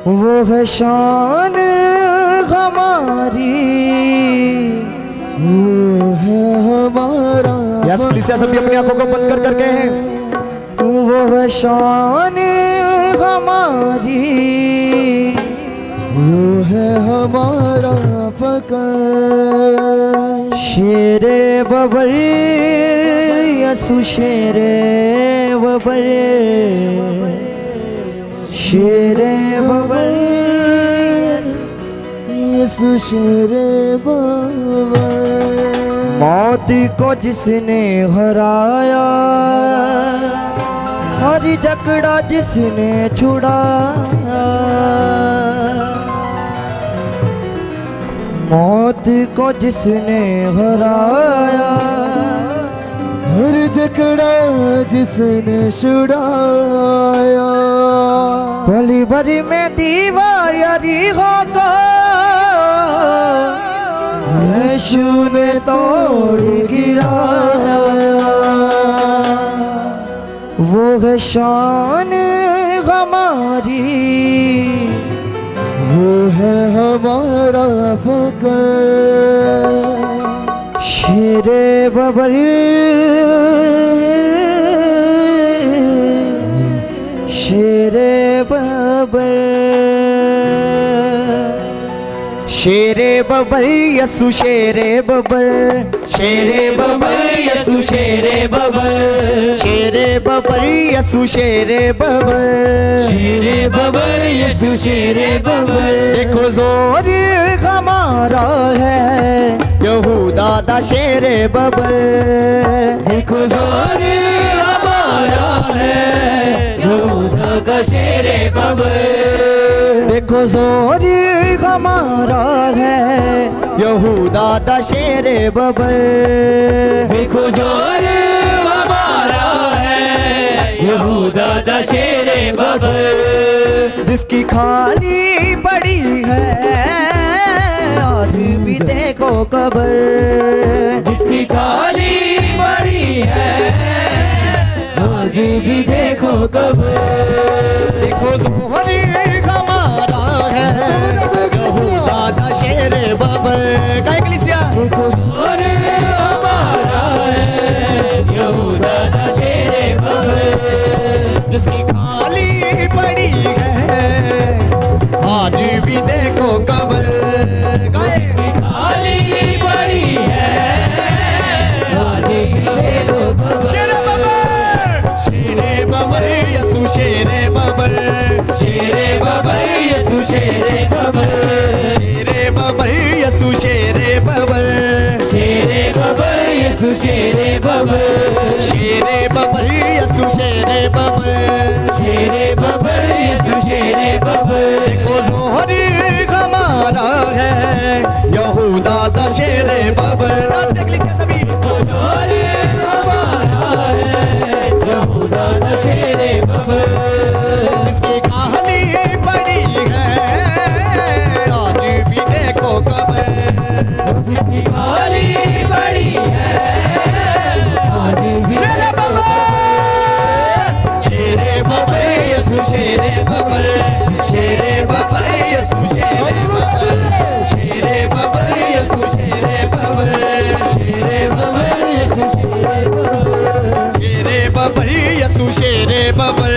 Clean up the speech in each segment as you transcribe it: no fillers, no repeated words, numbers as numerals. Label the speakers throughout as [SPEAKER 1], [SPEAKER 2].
[SPEAKER 1] वो है शान हमारी, वो है हमारा।
[SPEAKER 2] यस प्लीज सभी अपनी आंखों को बंद कर करके हैं।
[SPEAKER 1] वो है शान हमारी, वो है हमारा फकर। शेरे बबर यसु शेरे बबर, शेरे बबर यसु शेरे बबर। मौत को जिसने हराया, हर जकड़ा जिसने छुड़ाया। मौत को जिसने हराया, हर जकड़ा जिसने छुड़ाया। पली भरी में दीवार यारी को यीशु ने तोड़ गिराया। वो है शान हमारी, वो है हमारा फकर। शेरे बबर शेरे बबर, शेरे बबर यसु शेरे बबर,
[SPEAKER 3] शेरे बबर यसु शेरे बबर,
[SPEAKER 1] शेरे बबर यसु शेरे बबर,
[SPEAKER 3] शेरे बबर यसु शेरे बबर।
[SPEAKER 1] देखो जोर हमारा है यहूदा दा शेरे बबर।
[SPEAKER 3] देखो जोर हमारा है यहूदा का शेरे बबर।
[SPEAKER 1] देखो जोर हमारा है यहूदा दा शेरे बबर।
[SPEAKER 3] देखो जोर हमारा है यहूदा दा शेरे बबर।
[SPEAKER 1] जिसकी खाली पड़ी है आज भी देखो कबर।
[SPEAKER 3] जिसकी खाली पड़ी है आज भी देखो कबर।
[SPEAKER 1] देखो जोहर हमारा है यहूदा दा शेरे बबर। काय कलीसिया
[SPEAKER 3] देखो जोर हमारा है यहूदा दा शेरे बबर।
[SPEAKER 1] जिसकी खाली पड़ी है आज भी देखो कबर।
[SPEAKER 3] जिसकी खाली पड़ी है आज भी देखो कबर।
[SPEAKER 1] शेरे बबर, शेरे बबर यसु शेरे बबर,
[SPEAKER 3] शेरे बबर यसु शेरे बबर,
[SPEAKER 1] शेरे बबर यसु शेरे बबर,
[SPEAKER 3] शेरे बबर यसु शेरे बबर,
[SPEAKER 1] शेरे बबर यसु शेरे बबर,
[SPEAKER 3] शेरे बबर यसु शेरे बबर।
[SPEAKER 1] देखो जोहर हमारा है यहूदा दा शेरे बबर। नाच के लिए सभी
[SPEAKER 3] जोर हमारा है यहूदा दा शेरे बबर।
[SPEAKER 1] इसकी कहानी बड़ी है आज भी देखो कबर।
[SPEAKER 3] जिसकी खाली पड़ी है आज भी
[SPEAKER 1] शेरे बबर,
[SPEAKER 3] शेरे बबर यसु शेरे बबर, शेरे बबर यसु शेरे बबर, शेरे बबर यसु शेरे बबर, शेरे बबर यसु शेरे बबर,
[SPEAKER 1] शेरे बबर यसु शेरे बबर,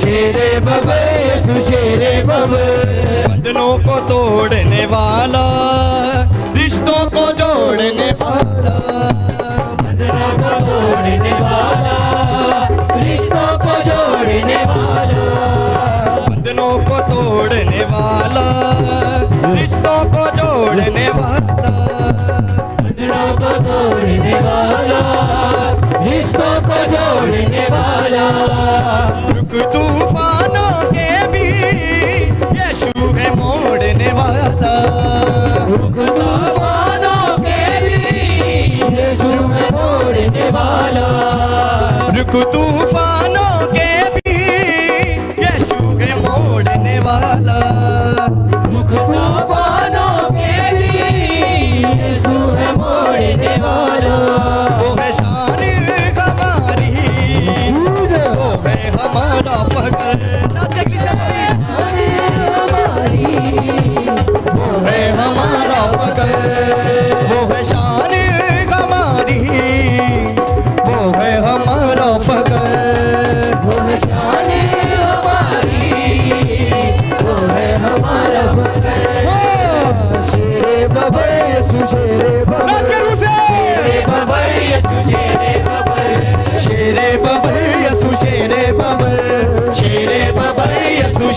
[SPEAKER 3] शेरे बबर यसु शेरे बबर।
[SPEAKER 1] बंधनों को तोड़ने वाला, रिश्तों को जोड़ने वाला,
[SPEAKER 3] बंधनों को तोड़ने वाला, रिश्तों को जोड़ने वाला,
[SPEAKER 1] बंधनों को तोड़ने वाला, रिश्तों को जोड़ने वाला,
[SPEAKER 3] बंधनों को तोड़ने वाला, रिश्तों को जोड़ने वाला।
[SPEAKER 1] रुक तूफानों के भी यीशु है मोड़ने वाला।
[SPEAKER 3] रुक तूफानों के भी यीशु है मोड़ने वाला।
[SPEAKER 1] रुक तूफानों के भी यीशु है मोड़ने वाला।
[SPEAKER 3] रुक तूफानों के भी यीशु है मोड़ने वाला।
[SPEAKER 1] वो है शान हमारी, वो है हमारा फकर। नाच के लिए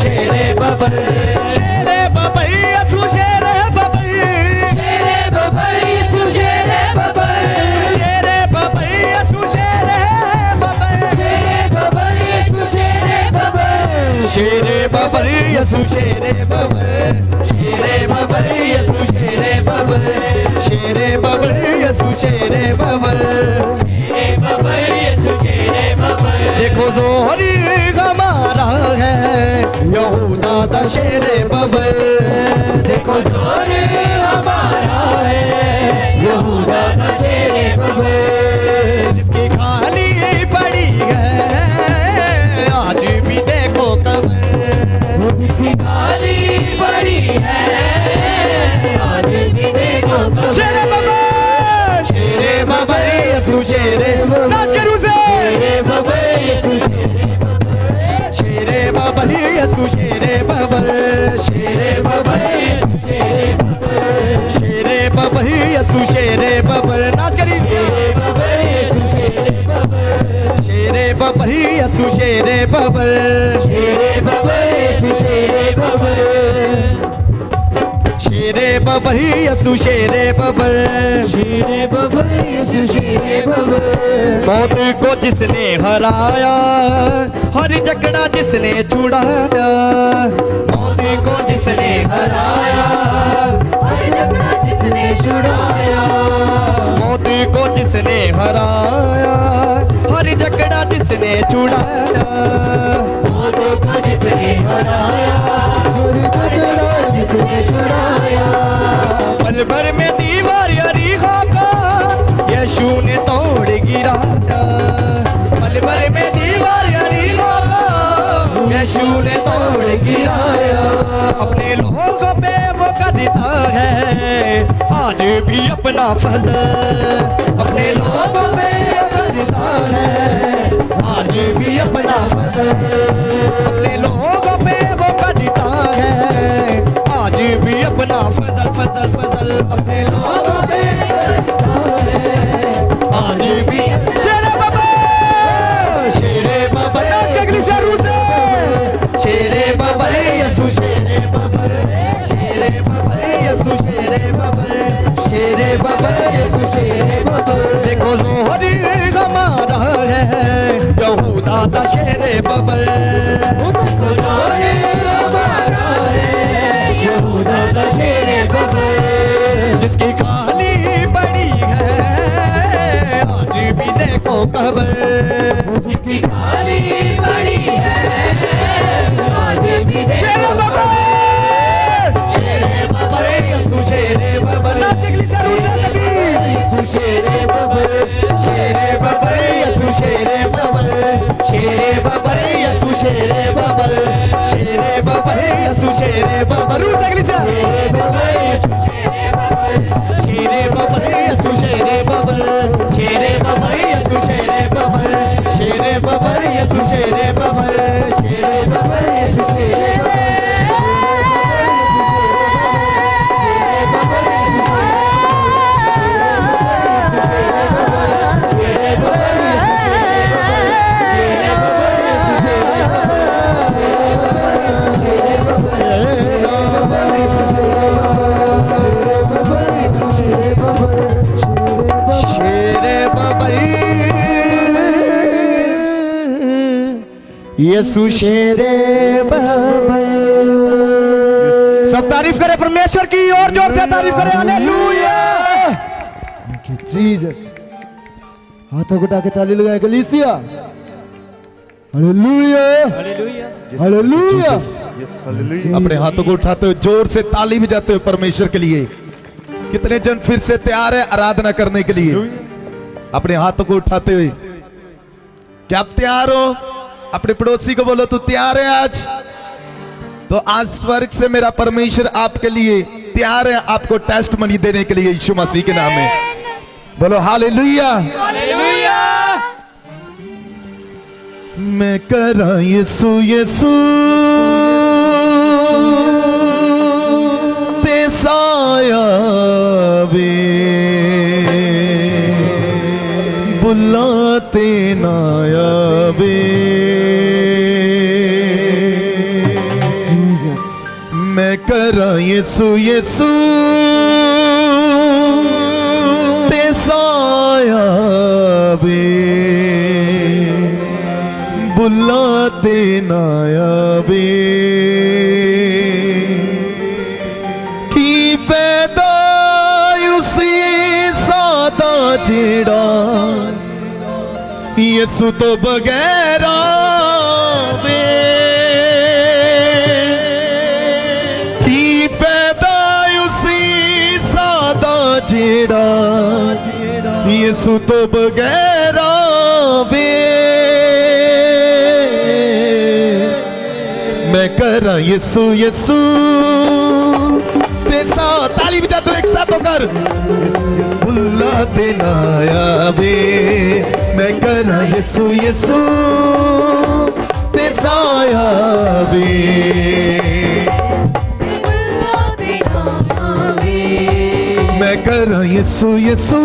[SPEAKER 3] शेरे बबर
[SPEAKER 1] शेरे बबर यसु शेरे बबर
[SPEAKER 3] शेरे बबर यसु शेरे बबर
[SPEAKER 1] शेरे बबर यसु शेरे बबर
[SPEAKER 3] शेरे बबर यसु शेरे बबर
[SPEAKER 1] शेरे बबर यसु शेरे बबर
[SPEAKER 3] शेरे बबर यसु शेरे बबर
[SPEAKER 1] शेरे बबर यसु शेरे बबर
[SPEAKER 3] शेरे बबर यसु शेरे बबर
[SPEAKER 1] देखो जोहरी हमारा है यहूदा दा शेरे बबर
[SPEAKER 3] देखो जोर हमारा है यहूदा का शेरे बबर
[SPEAKER 1] जिसकी खाली पड़ी है आज भी देखो कबर
[SPEAKER 3] जिसकी खाली पड़ी है आज भी देखो कबर
[SPEAKER 1] शेरे बबर शेरे बबर यसु शेरे नाच के रूसे
[SPEAKER 3] शेरे बबर यसु शेरे बबर
[SPEAKER 1] शेरे बबर यसु शेरे बबर
[SPEAKER 3] शेरे बबर यसु शेरे बबर
[SPEAKER 1] शेरे बबर यसु शेरे बबर नाच करी
[SPEAKER 3] शेरे बबर यसु शेरे बबर
[SPEAKER 1] शेरे बबर यसु शेरे बबर
[SPEAKER 3] शेरे बबर यसु शेरे बबर
[SPEAKER 1] शेरे बबर यसु शेरे बबर
[SPEAKER 3] शेरे बबर यसु शेरे बबर
[SPEAKER 1] मौत को जिसने हराया हर जकड़ा जिसने छुड़ाया
[SPEAKER 3] मौत को जिसने हराया हर झगड़ा जिसने छुड़ाया
[SPEAKER 1] मौत को जिसने हराया हर जकड़ा जिसने छुड़ाया
[SPEAKER 3] मौत को जिसने हराया हर झगड़ा जिसने छुड़ाया
[SPEAKER 1] पल भर में दीवार यारी खाका यीशु ने तोड़ गिराया पल भर में दीवार यारी खाका यीशु ने तोड़ गिराया अपने लोगों पे वो करता है आज भी अपना फजल अपने लोगों पे करता है आज भी अपना फजल अपने लोगों पे वो करता है आज भी अपना फजल फजल फजल अपने लोगों पे करता है आज भी शेरे बाबा शेरे बाबा नाच के अगली सारू से शेरे बाबा यसु शेरे बाबा शेरे बाबा यसु शेरे बाबा शेरे बाबा यसु शेरे बाबा देखो जोहरी हमारा है यहूदा दा शेरे बाबा
[SPEAKER 3] देखो जोर हमारा है यहूदा का शेरे बबर
[SPEAKER 1] जिसकी खाली बड़ी है आज भी देखो कबर
[SPEAKER 3] जिसकी खाली पड़ी है आज भी
[SPEAKER 1] शेरे
[SPEAKER 3] देखो
[SPEAKER 1] बाबा
[SPEAKER 3] शेरे बबर
[SPEAKER 1] यसु शेरे बाबा नाच के अगली सारू से सभी
[SPEAKER 3] यसु शेरे बबर
[SPEAKER 1] शेरे बाबा यसु शेरे बाबा शेरे बाबा यसु शेरे बाबा शेरे बाबा यसु शेरे बाबा रू से अगली सारू
[SPEAKER 3] शेरे बबर यसु शेरे बबर
[SPEAKER 1] शेरे बाबा यसु शेरे बाबा शेरे बाबा यसु शेरे बाबा शेरे बाबा यसु शेरे बाबा शेरे बाबा यसु शेरे शेरे बाबा यसु शेरे बाबा सब तारीफ करें परमेश्वर की और जोर से तारीफ करें हालेलुया
[SPEAKER 2] जीसस हाथों को उठा के ताली लगाए गलीसिया हालेलुया हालेलुया
[SPEAKER 4] अपने हाथों को उठाते हुए जोर से ताली बजाते हुए परमेश्वर के लिए कितने जन फिर से तैयार है आराधना करने के लिए अपने हाथों को उठाते हुए क्या आप तैयार हो अपने पड़ोसी को बोलो तू तैयार है आज तो आज स्वर्ग से मेरा परमेश्वर आपके लिए तैयार है आपको टेस्ट मनी देने के लिए यीशु मसीह के नाम में बोलो हालेलुया मैं करा यीशु यीशु ते साया वे बुलाते नाया वे करा यसु यसु ते साया वे बुला ते नाया वे की पैदा उसी सादा जेड़ा यसु तो बगैरा वे की पैदा उसी सादा जेड़ा यसु तो बगैरा वे मैं करा यसु यसु ते सा ताली बजा दो एक साथ होकर बुला देना वे मैं करा यसु यसु ते साया वे मैं करा यसु यसु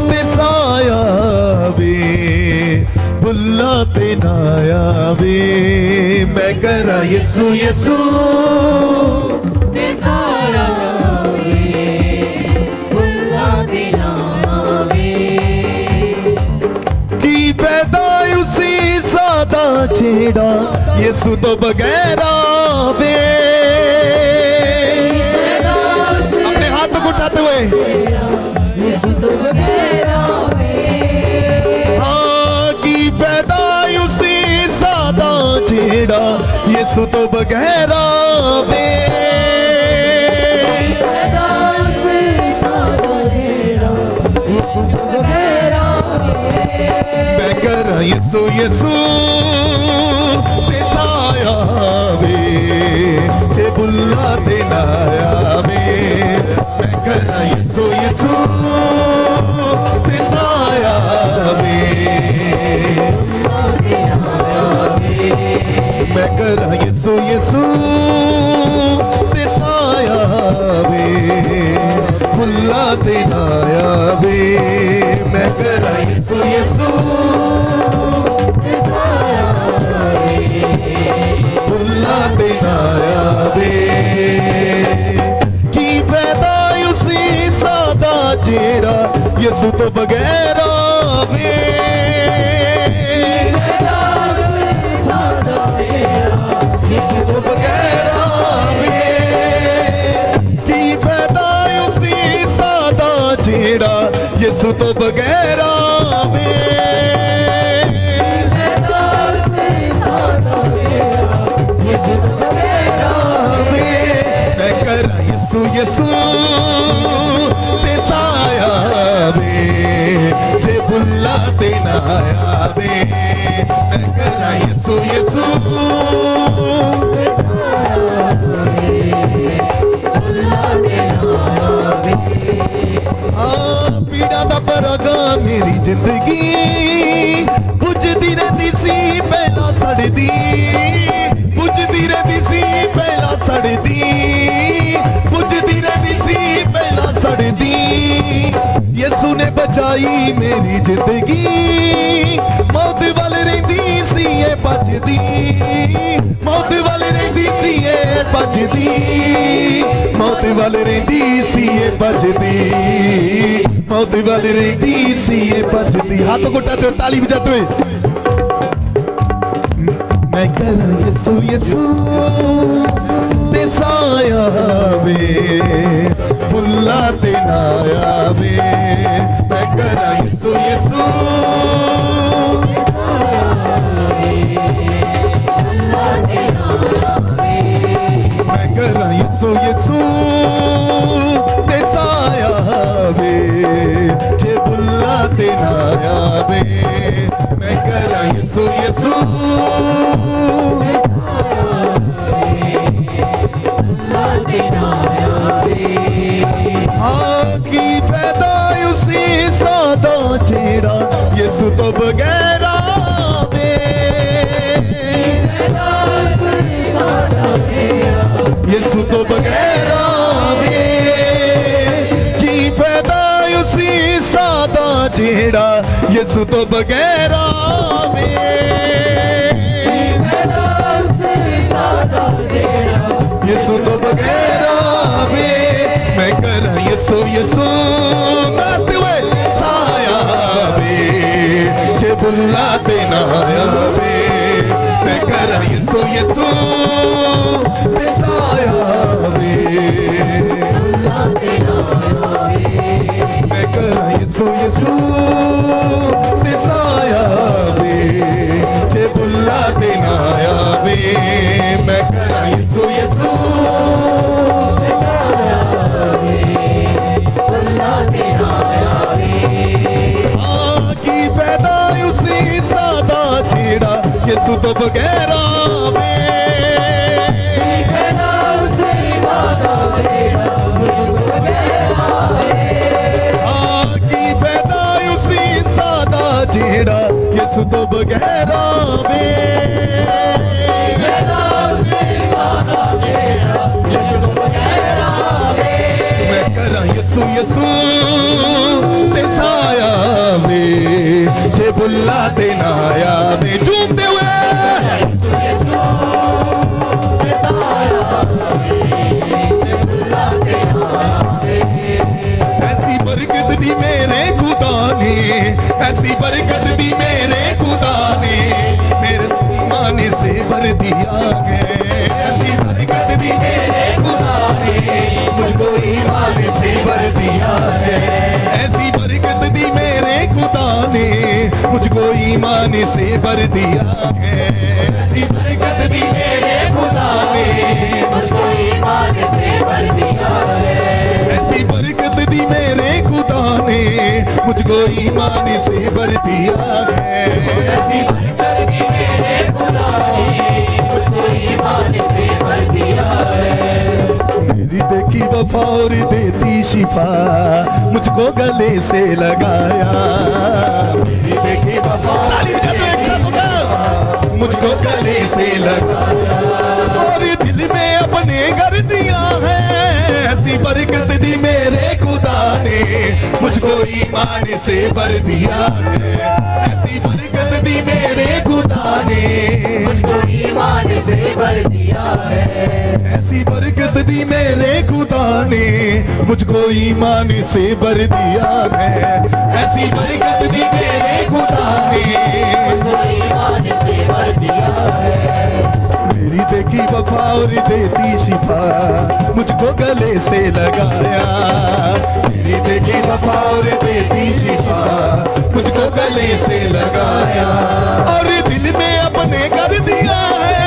[SPEAKER 4] ते साया वे बुला देना वे मैं करा यसु यसु छेड़ा यसु तो बगैरा वे अपने हाथों को उठाते हुए
[SPEAKER 3] यसु तो बगैरा
[SPEAKER 4] हाँ की पैदा उसी सादा छेड़ा यसु तो बगैरा वे मैं करा यसु यसु ते साया वे जे बुला देना वे मैं करा यसु यसु ते साया वे मैं करा यसु यसु ते साया वे बुला देना वे मैं करा यसु यसु बुला देना वे की पैदा उसी सादा जेड़ा यसु तो बगैरा वे यसु तो बगैरा वे की पैदा उसी सादा जेड़ा यसु तो बगैरा वे मैं करा यसु यसु ते साया वे जे बुला देना वे मैं करा यसु यसु पीड़ा दा परागा मेरी जिंदगी बुझदी रहती सी पहला सड़दी बुझदी रहती सी पहला सड़दी बुझदी रहती सी पहला सड़दी यसु ने बचाई मेरी जिंदगी मौत वाल रहिंदी सी ए भजदी मौत वाल रहिंदी सी ए भजदी मौत वाल रहिंदी सी ए भजदी मौत वाल रहिंदी सी ए भजदी हाथों को उठाते हो ताली बजाते हुए मैं करा यसु यसु ते साया वे बुला ते नाया वे मैं करा यसु यसु मैं करा यसु यसु ते साया वे जे बुला ते नाया वे मैं करा यसु यसु हाँ की पैदा उसी सादा छेड़ा यसु तो बगैरा वे यसु तो बगैरा वे की पैदा उसी सादा छेड़ा यसु तो बगैरा वे यसु यसो यसो नाचते हुए साया वे जे बुलाते ना आवे मैं करा यसो यसो ते साया वे मैं करा यसो यसो ते साया वे जे बुलाते ना आवे मैं करा यसो यसो यसु तो बगैरा की पैदा उसी सादा जेड़ा यसु तो बगैरा मैं करा यसु यसु ते साया वे जे बुला ते ना आया वे झूमते हुए ऐसी बरकत दी मेरे खुदा ने ऐसी बरकत दी मेरे खुदा ने मेरे ईमान से भर दिया है ऐसी बरकत दी मेरे खुदा ने मुझको ईमान से भर दिया है ऐसी बरकत दी मेरे खुदा ने मुझको ईमान से भर दिया है ऐसी बरकत दी मेरे खुदा ने मुझको ईमान से भर दिया है ऐसी बरकत दी मेरे खुदा ने मुझको ईमान से भर दिया है ऐसी बरकत दी मेरे खुदा ने मुझको ईमान से भर दिया है मेरी देखी वफा और देती शिफा मुझको गले से लगाया मेरी देखी वफा मुझको गले से लगाया और दिल में अपने घर दिया है ऐसी बरकत दी मेरे खुदा ने मुझको ईमान से भर दिया है ऐसी बरकत दी मेरे खुदा ने मुझको ईमान से भर दिया है ऐसी बरकत दी मेरे खुदा ने मुझको ईमान से भर दिया है ऐसी बरकत दी मेरे खुदा ने मुझको ईमान से भर दिया है मेरी देखी वफा और देती शिफा मुझको गले से लगाया मेरी देखी वफा और देती शिफा मुझको गले से लगाया और दिल में अपने कर दिया है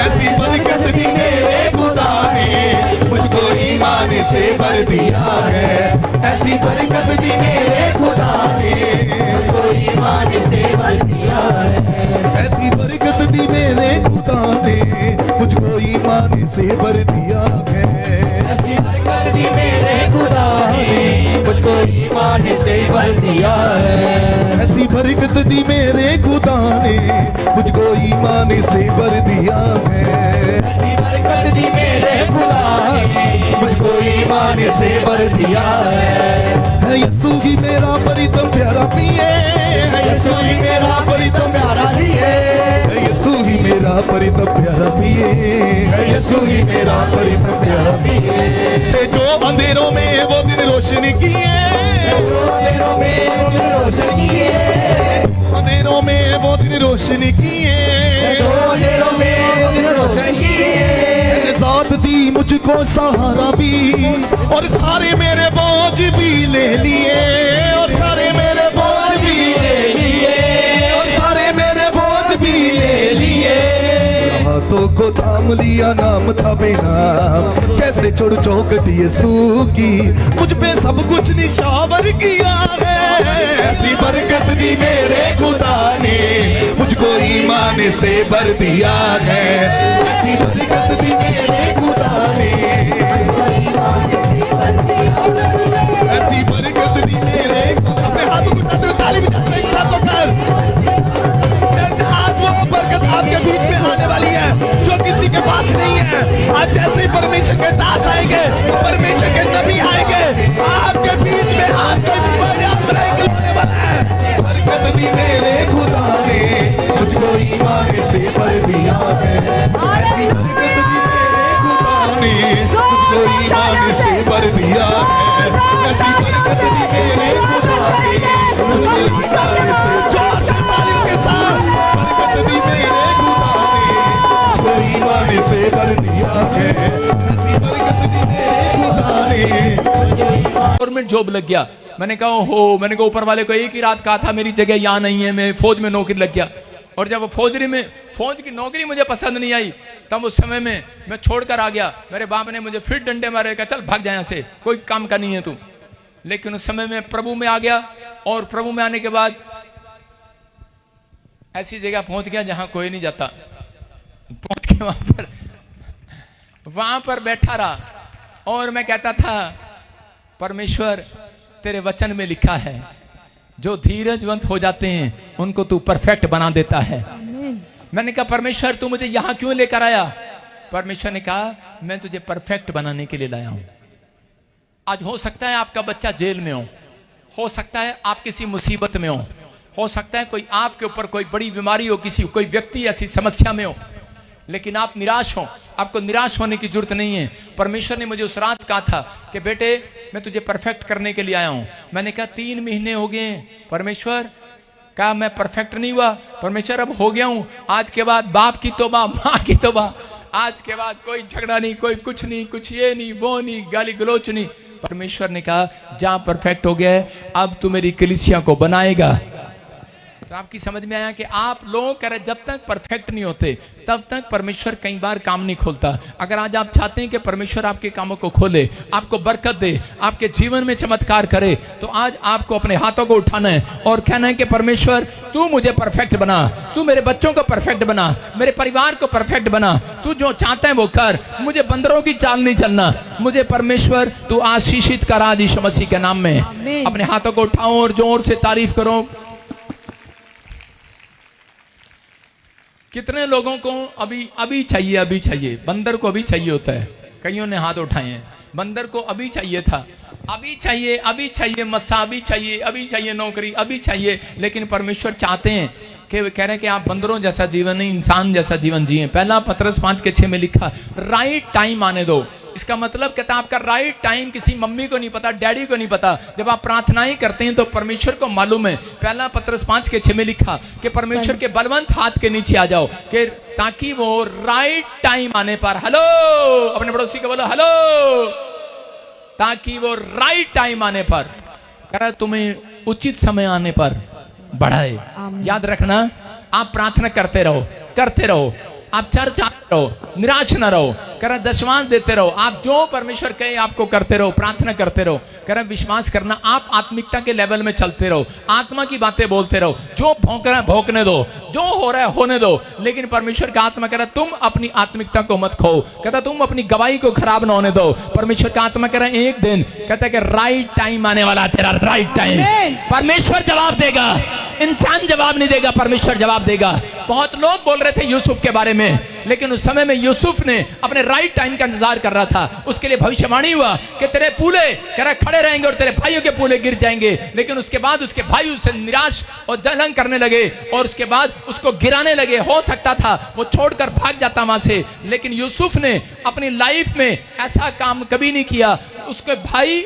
[SPEAKER 4] ऐसी बरकत दी मेरे खुदा ने मुझको ईमान से भर दिया है ऐसी बरकत दी मेरे खुदा ने मुझको ईमान से भर दिया है ऐसी बरकत दी मेरे खुदा ने मुझको ईमान से भर दिया है ऐसी बरकत दी मेरे खुदा ने मुझको ईमान से भर दिया है ऐसी बरकत दी मेरे खुदा ने मुझको ईमान से भर दिया है ऐसी बरकत दी मेरे खुदा ने मुझको ईमान से भर दिया है यीशु ही मेरा परितम प्यारा पिए यीशु ही मेरा परितम प्यारा पिए यीशु ही मेरा परितम प्यारा पिए यीशु ही मेरा परितम प्यारा पिए जो अंधेरों में वो दिन रोशनी किए अंधेरों में वो दिन रोशनी किए अंधेरों में वो दिन रोशनी किए अंधेरों में वो दिन रोशनी किए निजात दी मुझको सहारा भी और सारे मेरे बोझ भी ले लिए और सारे मेरे बोझ भी ले लिए और सारे मेरे बोझ भी ले लिए हाथों को थाम लिया नाम था बेनाम कैसे छोड़ चौकट यीशु की मुझ पे सब कुछ निशावर किया है ऐसी बरकत दी मेरे खुदा ने मुझको ईमान से भर दिया है ऐसी बरकत दी मेरे खुदा ने ऐसी बरकत दी मेरे खुदा अपने हाथों को उठाते हुए ताली बजाते हुए एक साथ होकर चर्च आज वो बरकत आपके बीच में आने वाली है जो किसी के पास नहीं है आज जैसे ही परमेश्वर के दास आएंगे परमेश्वर के नबी आएंगे आपके बीच में आपके बड़ा मिराकल होने वाला है बरकत दी मेरे खुदा ने मुझको ईमान से भर दिया है ऐसी बरकत दी मेरे खुदा ने मुझको ईमान से भर दिया है मेरे खुदा ने मुझे इशारे से जोर से तालियों के साथ बरकत दी मेरे खुदा ने जो ईमान से भर दिया है ऐसी बरकत दी मेरे खुदा ने।
[SPEAKER 3] गवर्नमेंट जॉब लग गया। मैंने कहा हो, मैंने कहा ऊपर वाले को एक ही रात कहा था मेरी जगह यहाँ नहीं है, मैं फौज में नौकरी लग गया। और जब फौज की नौकरी मुझे पसंद नहीं आई, तब उस समय में मैं छोड़कर आ गया। मेरे बाप ने मुझे फिर डंडे मारे, कहा चल भाग जा यहाँ से, कोई काम का नहीं है तू। लेकिन उस समय में प्रभु में आ गया, और प्रभु में आने के बाद ऐसी जगह पहुंच गया जहां कोई नहीं जाता। पहुंच के वहां पर बैठा रहा, और मैं कहता था परमेश्वर तेरे वचन में लिखा है जो धीरजवंत हो जाते हैं उनको तू परफेक्ट बना देता है। मैंने कहा परमेश्वर तू मुझे यहां क्यों लेकर आया? परमेश्वर ने कहा मैं तुझे परफेक्ट बनाने के लिए लाया हूं। आज हो सकता है आपका बच्चा जेल में हो सकता है आप किसी मुसीबत में हो सकता है कोई आपके ऊपर कोई बड़ी बीमारी हो, कोई व्यक्ति ऐसी समस्या में हो, लेकिन आप निराश हो। आपको निराश होने की जरूरत नहीं है। परमेश्वर ने मुझे उस रात कहा था कि बेटे मैं तुझे परफेक्ट करने के लिए आया हूं। मैंने कहा 3 महीने हो गए परमेश्वर, कहा मैं परफेक्ट नहीं हुआ। परमेश्वर अब हो गया हूं, आज के बाद बाप की तौबा, माँ की तौबा, आज के बाद कोई झगड़ा नहीं, कोई कुछ नहीं, कुछ ये नहीं वो नहीं, गाली गलोच नहीं। परमेश्वर ने कहा जहां परफेक्ट हो गया है अब तू मेरी कलीसिया को बनाएगा। तो आपकी समझ में आया कि आप लोग कह रहे जब तक परफेक्ट नहीं होते तब तक परमेश्वर कई बार काम नहीं खोलता। अगर आज आप चाहते हैं कि परमेश्वर आपके कामों को खोले, आपको बरकत दे, आपके जीवन में चमत्कार करे, तो आज आपको अपने हाथों को उठाना है और कहना है कि परमेश्वर तू मुझे परफेक्ट बना, तू मेरे बच्चों को परफेक्ट बना, मेरे परिवार को परफेक्ट बना, तू जो चाहता है वो कर, मुझे बंदरों की चाल नहीं चलना, मुझे परमेश्वर तू आशीषित करा यीशु मसीह के नाम में। अपने हाथों को उठाओ और जोर से तारीफ करो। कितने लोगों को अभी चाहिए, बंदर को अभी चाहिए होता है। कईयों ने हाथ उठाए हैं, बंदर को अभी चाहिए था, अभी चाहिए मस्सा, अभी चाहिए नौकरी, अभी चाहिए। लेकिन परमेश्वर चाहते हैं कि कह रहे हैं कि आप बंदरों जैसा जीवन नहीं, इंसान जैसा जीवन जिए। पहला पतरस 5:6 में लिखा राइट टाइम आने दो। इसका मतलब कहता है आपका राइट टाइम किसी मम्मी को नहीं पता, डैडी को नहीं पता। जब आप प्रार्थनाएं करते हैं तो परमेश्वर को मालूम है। पहला पतरस 5:6 में लिखा कि परमेश्वर के बलवंत हाथ के नीचे आ जाओ कि ताकि वो राइट टाइम आने पर, हेलो अपने पड़ोसी को बोलो हेलो, ताकि वो राइट टाइम आने पर कह रहा तुम्हें उचित समय आने पर बढ़ाए। याद रखना आप प्रार्थना करते रहो, आप चर्च आते रहो, निराश न रहो, कह रहा दशमांश देते रहो, आप जो परमेश्वर कहे आपको करते रहो, प्रार्थना करते रहो। कह रहा विश्वास करना, आप आत्मिकता के लेवल में चलते रहो, आत्मा की बातें बोलते रहो, जो भौंक रहा है भौंकने दो, जो हो रहा है होने दो। लेकिन परमेश्वर का आत्मा कह रहा तुम अपनी आत्मिकता को मत खो, कहता तुम अपनी गवाही को खराब न होने दो। परमेश्वर का आत्मा कह रहा है एक दिन कहता है कि राइट टाइम आने वाला, तेरा राइट टाइम। परमेश्वर जवाब देगा, इंसान जवाब नहीं देगा, परमेश्वर जवाब देगा। बहुत लोग बोल रहे थे यूसुफ के बारे में, लेकिन उस समय में यूसुफ ने अपने राइट टाइम का इंतजार कर रहा था। उसके लिए भविष्यवाणी हुआ कि तेरे पूले कह रहा खड़े रहेंगे और तेरे भाइयों के पूले गिर जाएंगे। लेकिन उसके बाद उसके भाई उससे निराश और जलन करने लगे और उसके बाद उसको गिराने लगे। हो सकता था वो छोड़कर भाग जाता वहां से, लेकिन यूसुफ ने अपनी लाइफ में ऐसा काम कभी नहीं किया। उसके भाई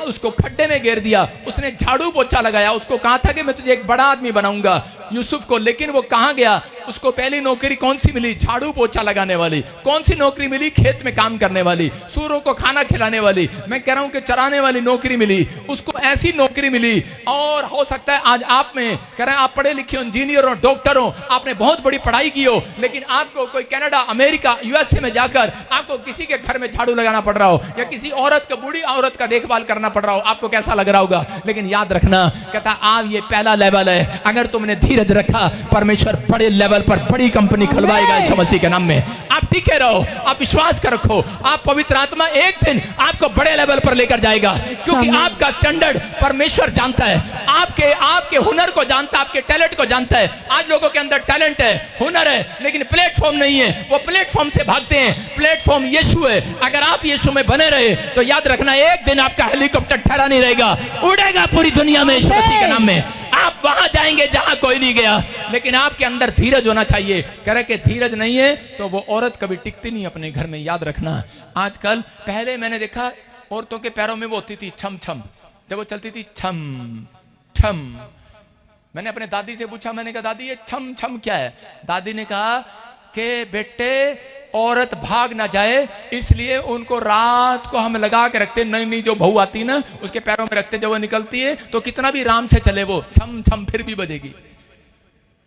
[SPEAKER 3] उसको खड्डे में गिर दिया, उसने झाड़ू पोछा लगाया, उसको कहा था कि मैं तुझे एक बड़ा आदमी बनाऊंगा यूसुफ को। लेकिन वो कहां गया? उसको पहली नौकरी कौन सी मिली? झाड़ू पोछा लगाने वाली। कौन सी नौकरी मिली? खेत में काम करने वाली, सूरों को खाना खिलाने वाली, मैं कह रहा हूं कि चराने वाली नौकरी मिली उसको, ऐसी नौकरी मिली। और हो सकता है आज आप में कह रहे हैं आप पढ़े लिखे इंजीनियर हो, डॉक्टर हो, आपने बहुत बड़ी पढ़ाई की हो, लेकिन आपको कोई कनाडा, अमेरिका, यूएसए में जाकर आपको किसी के घर में झाड़ू लगाना पड़ रहा हो, या किसी औरत का, बूढ़ी औरत का देखभाल करना पड़ रहा हो, आपको कैसा लग रहा होगा। लेकिन याद रखना, कहता आज ये पहला लेवल है। अगर तुमने धीरज रखा, परमेश्वर बड़े लेवल पर बड़ी कंपनी खुलवाएगा यीशु मसीह के नाम में। आप टिके रहो, आप विश्वास कर रखो, आप पवित्र आत्मा एक दिन आपको बड़े लेवल पर लेकर जाएगा, क्योंकि आपका स्टैंडर्ड परमेश्वर जानता है, आपके हुनर को जानता है, आपके टैलेंट को जानता है। आज लोगों के अंदर टैलेंट है, हुनर है, लेकिन प्लेटफॉर्म नहीं है, वो प्लेटफॉर्म से भागते हैं। प्लेटफॉर्म यीशु है। अगर आप यीशु में बने रहे तो याद रखना एक दिन आपका हेलीकॉप्टर ठहरा नहीं रहेगा, उड़ेगा पूरी दुनिया में यीशु मसीह के नाम में। आप वहां जाएंगे जहां कोई नहीं गया, लेकिन आपके अंदर धीरज होना चाहिए। कह रहे कि धीरज नहीं है तो वो औरत कभी टिकती नहीं अपने घर में। याद रखना, आजकल पहले मैंने देखा औरतों के पैरों में वो होती थी छम छम, जब वो चलती थी छम छम। मैंने अपने दादी से पूछा, मैंने कहा दादी ये छम छम क्या है? दादी ने कहा कि बेटे औरत भाग ना जाए इसलिए उनको रात को हम लगा के रखते, नई नई जो बहू आती ना उसके पैरों में रखते, जब वो निकलती है तो कितना भी आराम से चले वो छम छम फिर भी बजेगी।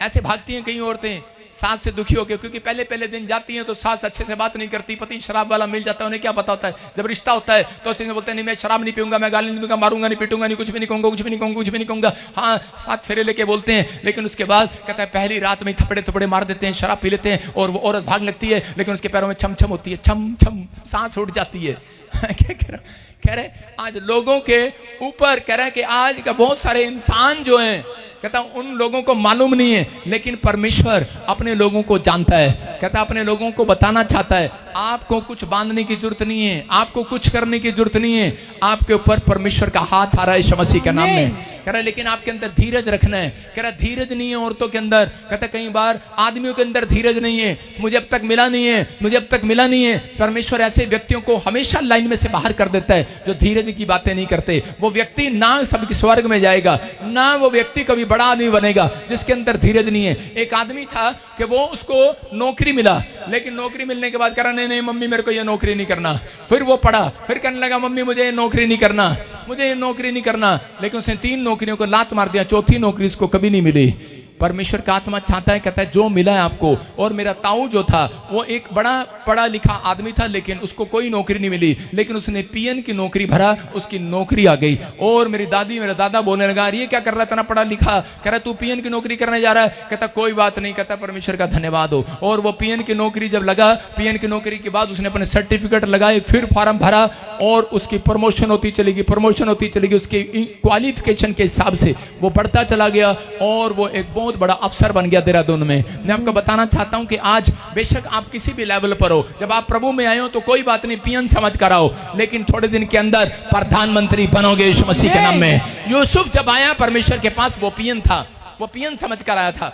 [SPEAKER 3] ऐसे भागती हैं कई औरतें सास से दुखी होकर, क्योंकि पहले पहले दिन जाती हैं तो सास अच्छे से बात नहीं करती, पति शराब वाला मिल जाता है, उन्हें क्या पता होता है। जब रिश्ता होता है तो उसने बोलते हैं नहीं मैं शराब नहीं पीऊंगा, मैं गाली नहीं दूंगा, मारूंगा नहीं, पीटूंगा नहीं, कुछ भी नहीं कहूंगा, कुछ भी नहीं कहूंगा, कुछ भी नहीं कहूंगा। हाँ 7 फेरे लेके बोलते हैं, लेकिन उसके बाद कहता है पहली रात में थपड़े थपड़े मार देते हैं, शराब पी लेते हैं और वो औरत भाग लगती है, लेकिन उसके पैरों में छम छम होती है, छम छम, सांस उड़ जाती है। क्या कह रहे आज लोगों के ऊपर, कह रहे हैं कि आज का बहुत सारे इंसान जो हैं, कहता उन लोगों को मालूम नहीं है, लेकिन परमेश्वर अपने लोगों को जानता है। कहता अपने लोगों को बताना चाहता है आपको कुछ बांधने की जरूरत नहीं है, आपको कुछ करने की जरूरत नहीं है, आपके ऊपर परमेश्वर का हाथ आ रहा है यीशु मसीह के नाम में। कह रहा लेकिन आपके अंदर धीरज रखना है। कह रहा धीरज नहीं है औरतों के अंदर, कहता कई बार आदमियों के अंदर धीरज नहीं है, मुझे अब तक मिला नहीं है, मुझे अब तक मिला नहीं है। परमेश्वर ऐसे व्यक्तियों को हमेशा लाइन में से बाहर कर देता है जो धीरज की बातें नहीं करते। वो व्यक्ति ना सबके स्वर्ग में जाएगा, ना वो व्यक्ति कभी बड़ा आदमी बनेगा जिसके अंदर धीरज नहीं है। एक आदमी था कि वो उसको नौकरी मिला, लेकिन नौकरी मिलने के बाद कह रहा नहीं मम्मी मेरे को ये नौकरी नहीं करना। फिर वो पढ़ा, फिर कहने लगा मम्मी मुझे ये नौकरी नहीं करना, मुझे ये नौकरी नहीं करना, लेकिन उसने 3 नौकरियों को लात मार दिया, चौथी नौकरी उसको कभी नहीं मिली। परमेश्वर का आत्मा चाहता है, कहता है जो मिला है आपको। और मेरा ताऊ जो था वो एक बड़ा पढ़ा लिखा आदमी था, लेकिन उसको कोई नौकरी नहीं मिली, लेकिन उसने पीएन की नौकरी भरा, उसकी नौकरी आ गई। और मेरी दादी मेरा दादा बोलने लगा ये क्या कर रहा है इतना पढ़ा लिखा? कह रहा तू पीएन की नौकरी करने जा रहा है? कहता कोई बात नहीं, कहता परमेश्वर का धन्यवाद हो। और वो पीएन की नौकरी जब लगा, पीएन की नौकरी के बाद उसने अपने सर्टिफिकेट लगाए, फिर फॉर्म भरा और उसकी प्रमोशन होती चलेगी, प्रमोशन होती चलेगी, उसके क्वालिफिकेशन के हिसाब से वो बढ़ता चला गया और वो एक बहुत बड़ा अफसर बन गया देहरादून में। मैं आपको बताना चाहता हूं कि आज बेशक आप किसी भी लेवल पर हो, जब आप प्रभु में आए हो तो कोई बात नहीं, पीएन समझ कर आओ, लेकिन थोड़े दिन के अंदर प्रधानमंत्री बनोगे यीशु मसीह के नाम में। यूसुफ जब आया परमेश्वर के पास वो पीएन था, वो पीएन समझ कर आया था।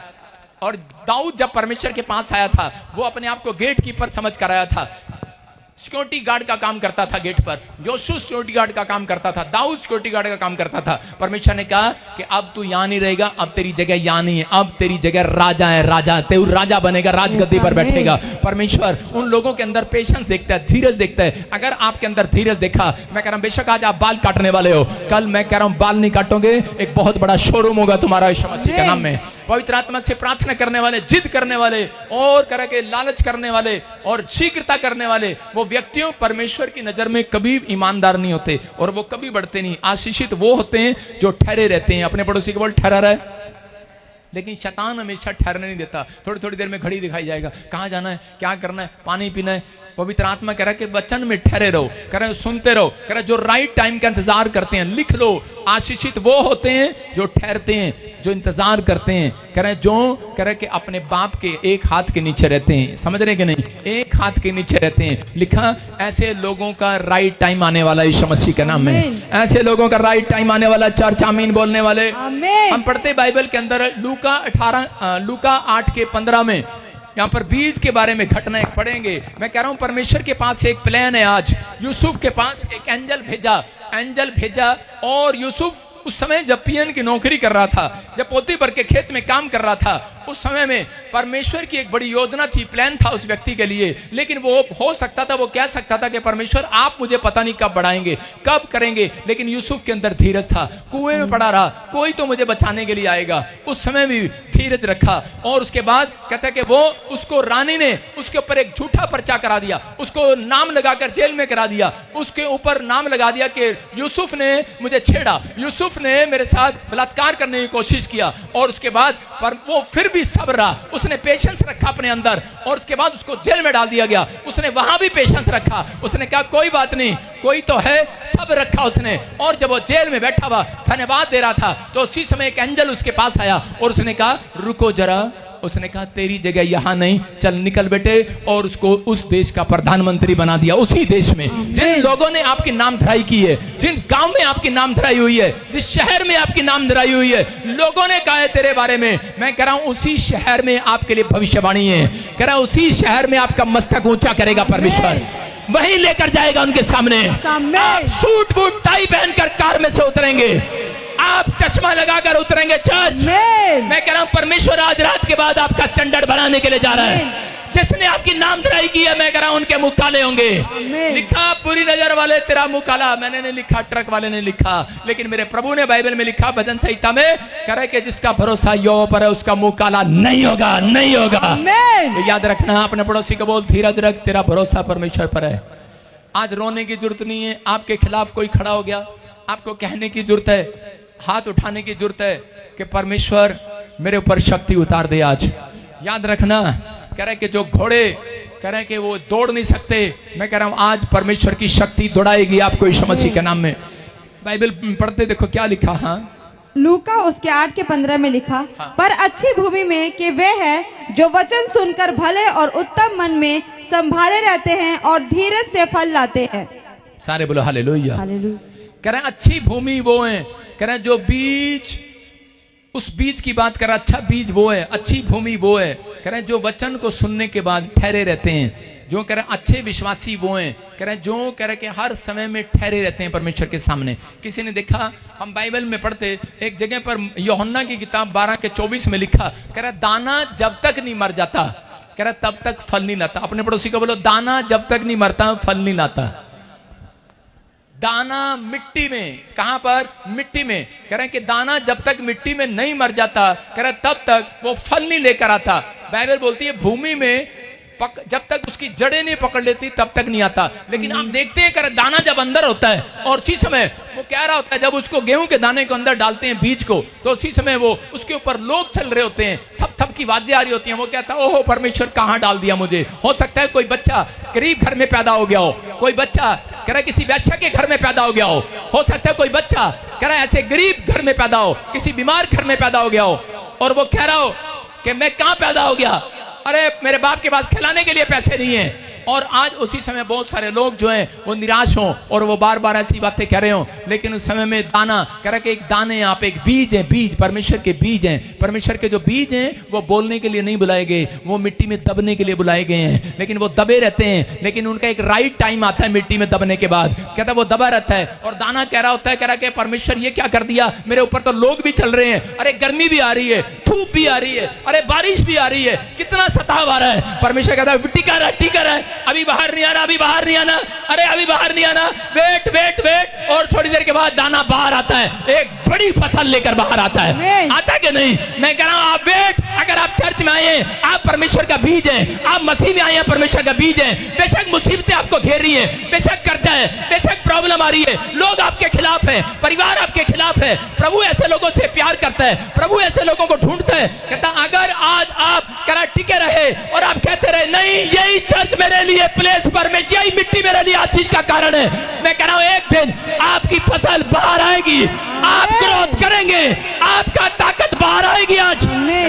[SPEAKER 3] और दाऊद जब परमेश्वर के पास आया था वो अपने आप को गेट कीपर समझ कर आया था, सिक्योरिटी गार्ड का काम करता था गेट पर। योशू सिक्योरिटी गार्ड का काम करता था, दाऊद सिक्योरिटी गार्ड का काम करता था। परमेश्वर ने कहा कि अब तू यहां नहीं रहेगा, अब तेरी जगह यहां नहीं है, अब तेरी जगह राजा है, राजा तू राजा बनेगा, राजगद्दी पर बैठेगा। परमेश्वर उन लोगों के अंदर पेशेंस देखता है, धीरज देखता है। अगर आपके अंदर धीरज देखा, मैं कह रहा हूं बेशक आज आप बाल काटने वाले हो, कल मैं कह रहा हूं बाल नहीं काटोगे, एक बहुत बड़ा शोरूम होगा तुम्हारा यीशु मसीह के नाम में। पवित्र आत्मा से प्रार्थना करने वाले, जिद करने वाले और तरह के लालच करने वाले और शीघ्रता करने वाले वो व्यक्तियों परमेश्वर की नजर में कभी ईमानदार नहीं होते और वो कभी बढ़ते नहीं। आशीषित वो होते हैं जो ठहरे रहते हैं। अपने पड़ोसी के बोल ठहरा रहा है, लेकिन शैतान हमेशा ठहरने नहीं देता। थोड़ी थोड़ी देर में घड़ी दिखाई जाएगा, कहाँ जाना है, क्या करना है, पानी पीना है। पवित्र आत्मा कह रहा है कि वचन में ठहरे रहो, कह रहा है सुनते रहो, कह रहा है जो राइट टाइम का इंतजार करते हैं। लिख लो, आशीषित वो होते हैं जो ठहरते हैं, जो इंतजार करते हैं। कह रहे हैं जो कह रहे कि अपने बाप के एक हाथ के नीचे रहते हैं। समझ रहे कि नहीं? एक हाथ के नीचे रहते हैं। लिखा ऐसे लोगों का राइट टाइम आने वाला यीशु मसीह के नाम में, ऐसे लोगों का राइट टाइम आने वाला। चर्च आमीन बोलने वाले। हम पढ़ते बाइबल के अंदर लूका 8:15 में यहाँ पर बीज के बारे में घटना एक पढ़ेंगे। मैं कह रहा हूं परमेश्वर के पास एक प्लान है। आज यूसुफ के पास एक एंजल भेजा और यूसुफ उस समय जब पीएन की नौकरी कर रहा था, जब पोतीफर के खेत में काम कर रहा था, उस समय में परमेश्वर की एक बड़ी योजना थी, प्लान था उस व्यक्ति के लिए। लेकिन वो हो सकता था, वो कह सकता था कि परमेश्वर आप मुझे पता नहीं कब बढ़ाएंगे, कब करेंगे, लेकिन यूसुफ के अंदर धीरज था। कुएं में पड़ा रहा, कोई तो मुझे बचाने के लिए आएगा। उस समय भी धीरज रखा और उसके बाद कहता है कि वो उसको रानी ने उसके ऊपर एक झूठा पर्चा करा दिया, उसको नाम लगाकर जेल में करा दिया, उसके ऊपर नाम लगा दिया कि यूसुफ ने मुझे छेड़ा, यूसुफ ने मेरे साथ बलात्कार करने की कोशिश किया। और उसके बाद पर वो फिर भी सब्र रहा, उसने पेशेंस रखा अपने अंदर और उसके बाद उसको जेल में डाल दिया गया। उसने वहां भी पेशेंस रखा, उसने कहा कोई बात नहीं, कोई तो है, सब्र रखा उसने। और जब वो जेल में बैठा हुआ धन्यवाद दे रहा था तो उसी समय एक एंजल उसके पास आया और उसने कहा रुको जरा। उसने कहा तेरी जगह यहां नहीं, चल निकल बेटे। और उसको उस देश का प्रधानमंत्री बना दिया। उसी देश में जिन लोगों ने आपकी नाम धराई की है, जिन गांव में आपकी नाम धराई हुई है, जिस शहर में आपकी नाम धराई हुई है, लोगों ने कहा है तेरे बारे में, मैं कह रहा हूं उसी शहर में आपके लिए भविष्यवाणी है। कह रहा हूं उसी शहर में आपका मस्तक ऊंचा करेगा परमेश्वर। वहीं लेकर जाएगा उनके सामने। आप सूट बूट टाई पहनकर कार में से उतरेंगे, आप चश्मा लगाकर उतरेंगे चर्च। मैं कह रहा हूं परमेश्वर आज रात के बाद आपका स्टैंडर्ड बढ़ाने के लिए जा रहा है। जिसने आपकी नामधराई की है, मैं कह रहा हूं उनके मुंह काले होंगे। लिखा बुरी नजर वाले तेरा मुंह काला, मैंने नहीं लिखा, ट्रक वाले ने लिखा, लेकिन मेरे प्रभु ने बाइबल में लिखा, भजन संहिता में कह रहे कि जिसका भरोसा यहोवा पर है उसका मुंह काला नहीं होगा, नहीं होगा। तो याद रखना, अपने पड़ोसी को बोल धीरज रख, तेरा भरोसा परमेश्वर पर है। आज रोने की जरूरत नहीं है। आपके खिलाफ कोई खड़ा हो गया, आपको कहने की जरूरत है, हाथ उठाने की जरूरत है कि परमेश्वर मेरे ऊपर शक्ति उतार दे। आज याद रखना, कह रहे कि जो घोड़े कह रहे कि वो दौड़ नहीं सकते, मैं कह रहा हूं आज परमेश्वर की शक्ति दौड़ाएगी आपको यीशु मसीह के नाम में। बाइबल पढ़ते देखो क्या लिखा। हाँ,
[SPEAKER 5] लूका उसके 8:15 में लिखा, पर अच्छी भूमि में कि वे है जो वचन सुनकर भले और उत्तम मन में संभाले रहते हैं और धीरज से फल लाते हैं।
[SPEAKER 3] सारे बोलो हालेलुया। कह रहे अच्छी भूमि वो है, कह रहे जो बीज, उस बीज की बात कर रहा, अच्छा बीज वो है, अच्छी भूमि वो है, कह रहे जो वचन को सुनने के बाद ठहरे रहते हैं। जो कह रहे अच्छे विश्वासी वो हैं, कह रहे जो कह रहे कि हर समय में ठहरे रहते हैं परमेश्वर के सामने। किसी ने देखा, हम बाइबल में पढ़ते एक जगह पर यूहन्ना की किताब 12:24 में लिखा, कह रहा दाना जब तक नहीं मर जाता, कह रहा तब तक फल नहीं लाता। अपने पड़ोसी को बोलो, दाना जब तक नहीं मरता फल नहीं लाता। दाना मिट्टी में, कहां पर? मिट्टी में। कह रहे कि दाना जब तक मिट्टी में नहीं मर जाता, कह रहे तब तक वो फल नहीं लेकर आता। बाइबल बोलती है भूमि में जब तक उसकी जड़ें नहीं पकड़ लेती तब तक नहीं आता। लेकिन आप देखते हैं कर दाना जब अंदर होता है, और उसी समय वो कह रहा होता है, जब उसको गेहूं के दाने को अंदर डालते हैं बीज को, तो उसी समय वो उसके ऊपर लोग चल रहे होते हैं, थप थप की आवाजें आ रही होती हैं। वो कहता है ओहो परमेश्वर कहां डाल दिया मुझे। हो सकता है कोई बच्चा गरीब घर में पैदा हो गया हो, कोई बच्चा कह रहा है किसी वैश्य के घर में पैदा हो गया हो सकता है कोई बच्चा कह रहा है ऐसे गरीब घर में पैदा हो, किसी बीमार घर में पैदा हो गया हो, और वो कह रहा हो कि मैं कहां पैदा हो गया, अरे मेरे बाप के पास खिलाने के लिए पैसे नहीं है। और आज उसी समय बहुत सारे लोग जो हैं वो निराश हों और वो बार बार ऐसी बातें कह रहे हों, लेकिन उस समय में दाना कह रहा कि एक दाने, आप एक बीज हैं, बीज परमेश्वर के बीज हैं। परमेश्वर के जो बीज हैं वो बोलने के लिए नहीं बुलाए गए, वो मिट्टी में दबने के लिए बुलाए गए हैं। लेकिन वो दबे रहते हैं, लेकिन उनका एक राइट टाइम आता है मिट्टी में दबने के बाद। कहता है वो दबा रहता है, और दाना कह रहा होता है, कह रहा कि परमेश्वर ये क्या कर दिया, मेरे ऊपर तो लोग भी चल रहे हैं, अरे गर्मी भी आ रही है, धूप भी आ रही है, अरे बारिश भी आ रही है, कितना सताव आ रहा है। परमेश्वर कहता है टिका रहा, अभी बाहर नहीं आना, अभी बाहर नहीं आना, अरे अभी बाहर नहीं आना, वेट वेट वेट। और थोड़ी देर के बाद दाना बाहर आता है, एक बड़ी फसल लेकर बाहर आता है। आता कि नहीं? मैं कह रहा हूं आप वेट। अगर आप चर्च में आए हैं, आप परमेश्वर का बीज हैं, आप मसीह में आए हैं, परमेश्वर का बीज हैं। बेशक मुसीबतें आपको घेर रही है, बेशक कर्जा है, बेशक प्रॉब्लम आ रही है, लोग आपके खिलाफ है, परिवार आपके खिलाफ है, प्रभु ऐसे लोगों से प्यार करता है, प्रभु ऐसे लोगों को ढूंढता है। कहता अगर आज आप करा टिके रहे और आप कहते रहे नहीं यही चर्च मेरे लिए प्लेस पर में, यही मिट्टी मेरे लिए आशीष का कारण है, मैं कह रहा हूं एक दिन आपकी फसल बाहर आएगी, आप ग्रोथ करेंगे, आपका ताकत बाहर आएगी। आज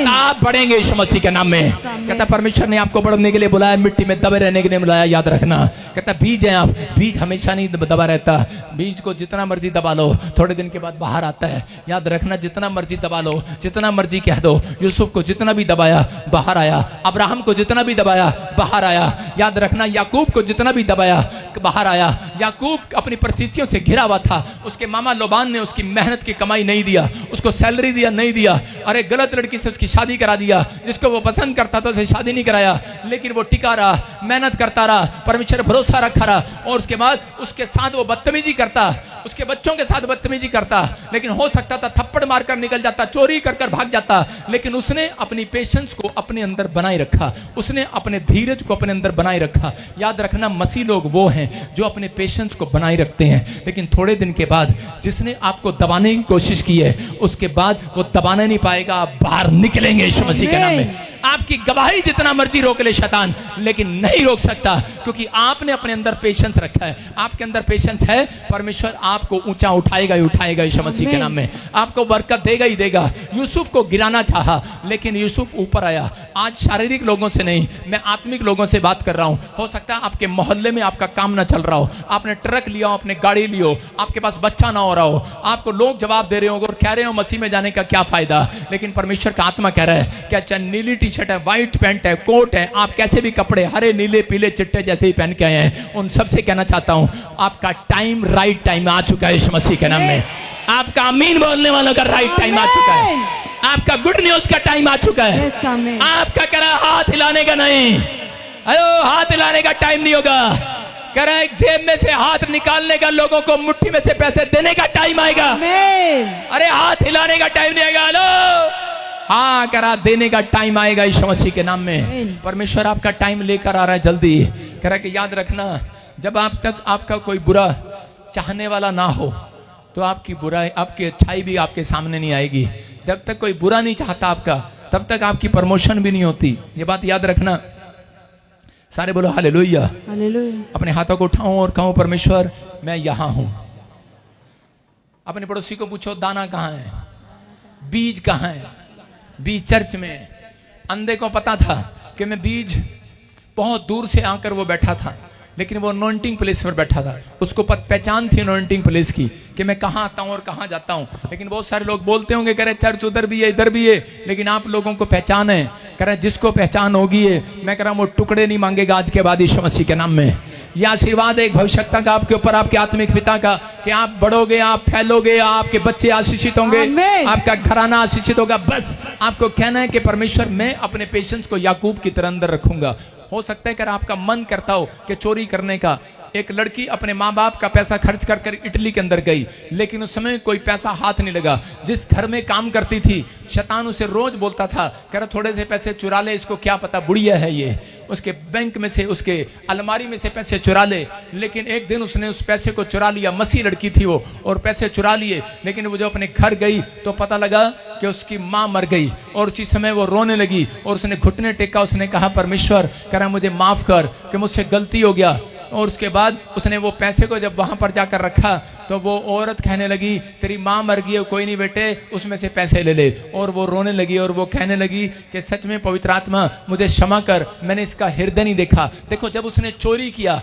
[SPEAKER 3] आप बढ़ेंगे यीशु मसीह के नाम में। कहता परमेश्वर ने आपको बढ़ने के लिए बुलाया, मिट्टी में दबे रहने के लिए बुलाया। याद रखना, कहता बीज हैं आप, बीज हमेशा नहीं दबा रहता, बीज को जितना मर्जी दबा लो थोड़े दिन के बाद बाहर आता है। याद रखना, जितना मर्जी दबा लो, जितना मर्जी कह दो, यूसुफ को जितना भी दबाया बाहर आया, अब्राहम को जितना भी दबाया बाहर आया। याद रखना, याकूब को जितना भी दबाया बाहर आया। याकूब अपनी परिस्थितियों से घिरा हुआ था, उसके मामा लोबान ने उसकी मेहनत की कमाई नहीं दिया, उसको सैलरी दिया नहीं दिया, अरे गलत लड़की से उसकी शादी करा दिया, जिसको वो पसंद करता था उसे शादी नहीं कराया, लेकिन वो टिका रहा, मेहनत करता रहा, परमेश्वर भरोसा रखा रहा। और उसके बाद उसके साथ वो बदतमीजी करता, उसके बच्चों के साथ बदतमीजी करता, लेकिन हो सकता था थप्पड़ मारकर निकल जाता, चोरी कर कर भाग जाता, लेकिन उसने अपनी पेशेंस को अपने अंदर बनाए रखा, उसने अपने धीरज को अपने अंदर बनाए रखा। याद रखना, मसीह लोग वो हैं जो अपने पेशेंस को बनाए रखते हैं, लेकिन थोड़े दिन के बाद जिसने आपको दबाने की कोशिश की है उसके बाद वो दबाने नहीं पाएगा, आप बाहर निकलेंगे यीशु मसीह के नाम में। आपकी गवाही जितना मर्जी रोक ले शैतान, लेकिन नहीं रोक सकता, क्योंकि आपने अपने अंदर पेशेंस रखा है। आपके अंदर पेशेंस है, परमेश्वर आपको ऊंचा उठाएगा ही उठाएगा यीशु मसीह के नाम में, आपको बरकत देगा ही देगा। यूसुफ को गिराना चाहा, लेकिन यूसुफ ऊपर आया। आज शारीरिक लोगों से नहीं, मैं आत्मिक लोगों से बात कर रहा हूँ। हो सकता है आपके मोहल्ले में आपका काम ना चल रहा हो, आपने ट्रक लिया हो, आपने गाड़ी ली हो, आपके पास बच्चा ना हो रहा हो, आपको लोग जवाब दे रहे हो और कह रहे हो मसीह में जाने का क्या फायदा। लेकिन परमेश्वर का आत्मा कह रहा है क्या चाहे नीली टी शर्ट है, व्हाइट पैंट है, कोट है, आप कैसे भी कपड़े हरे नीले पीले चिट्टे जैसे ही पहन के आए हैं, उन सबसे कहना चाहता हूँ आपका टाइम, राइट टाइम आ चुका है यीशु मसीह के नाम में। आपका आमीन बोलने वालों का राइट टाइम आ चुका है, आपका गुड न्यूज का टाइम आ चुका है।
[SPEAKER 5] Yes, amen.
[SPEAKER 3] आपका कह रहा हाथ हिलाने का नहीं, अयो हाथ हिलाने का टाइम नहीं होगा। कह रहा है जेब में से हाथ निकालने का, लोगों को मुट्ठी में से पैसे देने का टाइम आएगा।
[SPEAKER 5] Amen.
[SPEAKER 3] अरे हाथ हिलाने का टाइम नहीं आएगा। हेलो, हाँ कह रहा देने का टाइम आएगा यीशु मसीह के नाम में। परमेश्वर आपका टाइम लेकर आ रहा है जल्दी। कह रहा है कि याद रखना, जब आप तक आपका कोई बुरा चाहने वाला ना हो तो आपकी बुराई, आपकी अच्छाई भी आपके सामने नहीं आएगी। जब तक कोई बुरा नहीं चाहता आपका, तब तक आपकी प्रमोशन भी नहीं होती। ये बात याद रखना। सारे बोलो हालेलुया।
[SPEAKER 5] हालेलुया।
[SPEAKER 3] अपने हाथों को उठाऊं और कहूं परमेश्वर मैं यहां हूं। अपने पड़ोसी को पूछो दाना कहां है, बीज कहां है। बीज चर्च में। अंधे को पता था कि मैं बीज, बहुत दूर से आकर वो बैठा था, लेकिन वो अनॉइंटिंग प्लेस पर बैठा था। उसको पहचान थी अनॉइंटिंग प्लेस की कि मैं कहाँ आता हूँ और कहाँ जाता हूँ। लेकिन बहुत सारे लोग बोलते होंगे कह रहे चर्च उधर भी है इधर भी है, लेकिन आप लोगों को पहचान है। कह रहे जिसको पहचान होगी है, मैं कह रहा हूँ वो टुकड़े नहीं मांगेगा आज के बाद यीशु मसीह के नाम में। यह आशीर्वाद है एक भविष्यता का आपके ऊपर, आपके आत्मिक पिता का, कि आप बढ़ोगे, आप फैलोगे, आपके बच्चे आशीषित होंगे, आपका घराना आशीषित होगा। बस आपको कहना है कि परमेश्वर मैं अपने पेशेंस को याकूब की तरह अंदर रखूंगा। हो सकता है कि आपका मन करता हो कि चोरी करने का। एक लड़की अपने माँ बाप का पैसा खर्च कर कर इटली के अंदर गई, लेकिन उस समय कोई पैसा हाथ नहीं लगा। जिस घर में काम करती थी, शैतान उसे रोज बोलता था, कह रहा थोड़े से पैसे चुरा ले, इसको क्या पता बुढ़िया है ये, उसके बैंक में से, उसके अलमारी में से पैसे चुरा ले। लेकिन एक दिन उसने उस पैसे को चुरा लिया। मसीह लड़की थी वो, और पैसे चुरा लिए। लेकिन वो जो अपने घर गई तो पता लगा कि उसकी माँ मर गई, और उसी समय वो रोने लगी और उसने घुटने टेका। उसने कहा परमेश्वर कह रहा मुझे माफ कर कि मुझसे गलती हो गया। और उसके बाद उसने वो पैसे को जब वहां पर जाकर रखा तो वो औरत कहने लगी तेरी माँ मर गई है, कोई नहीं बेटे उसमें से पैसे ले ले। और वो रोने लगी और वो कहने लगी कि सच में पवित्र आत्मा मुझे क्षमा कर, मैंने इसका हृदय नहीं देखा। देखो जब उसने चोरी किया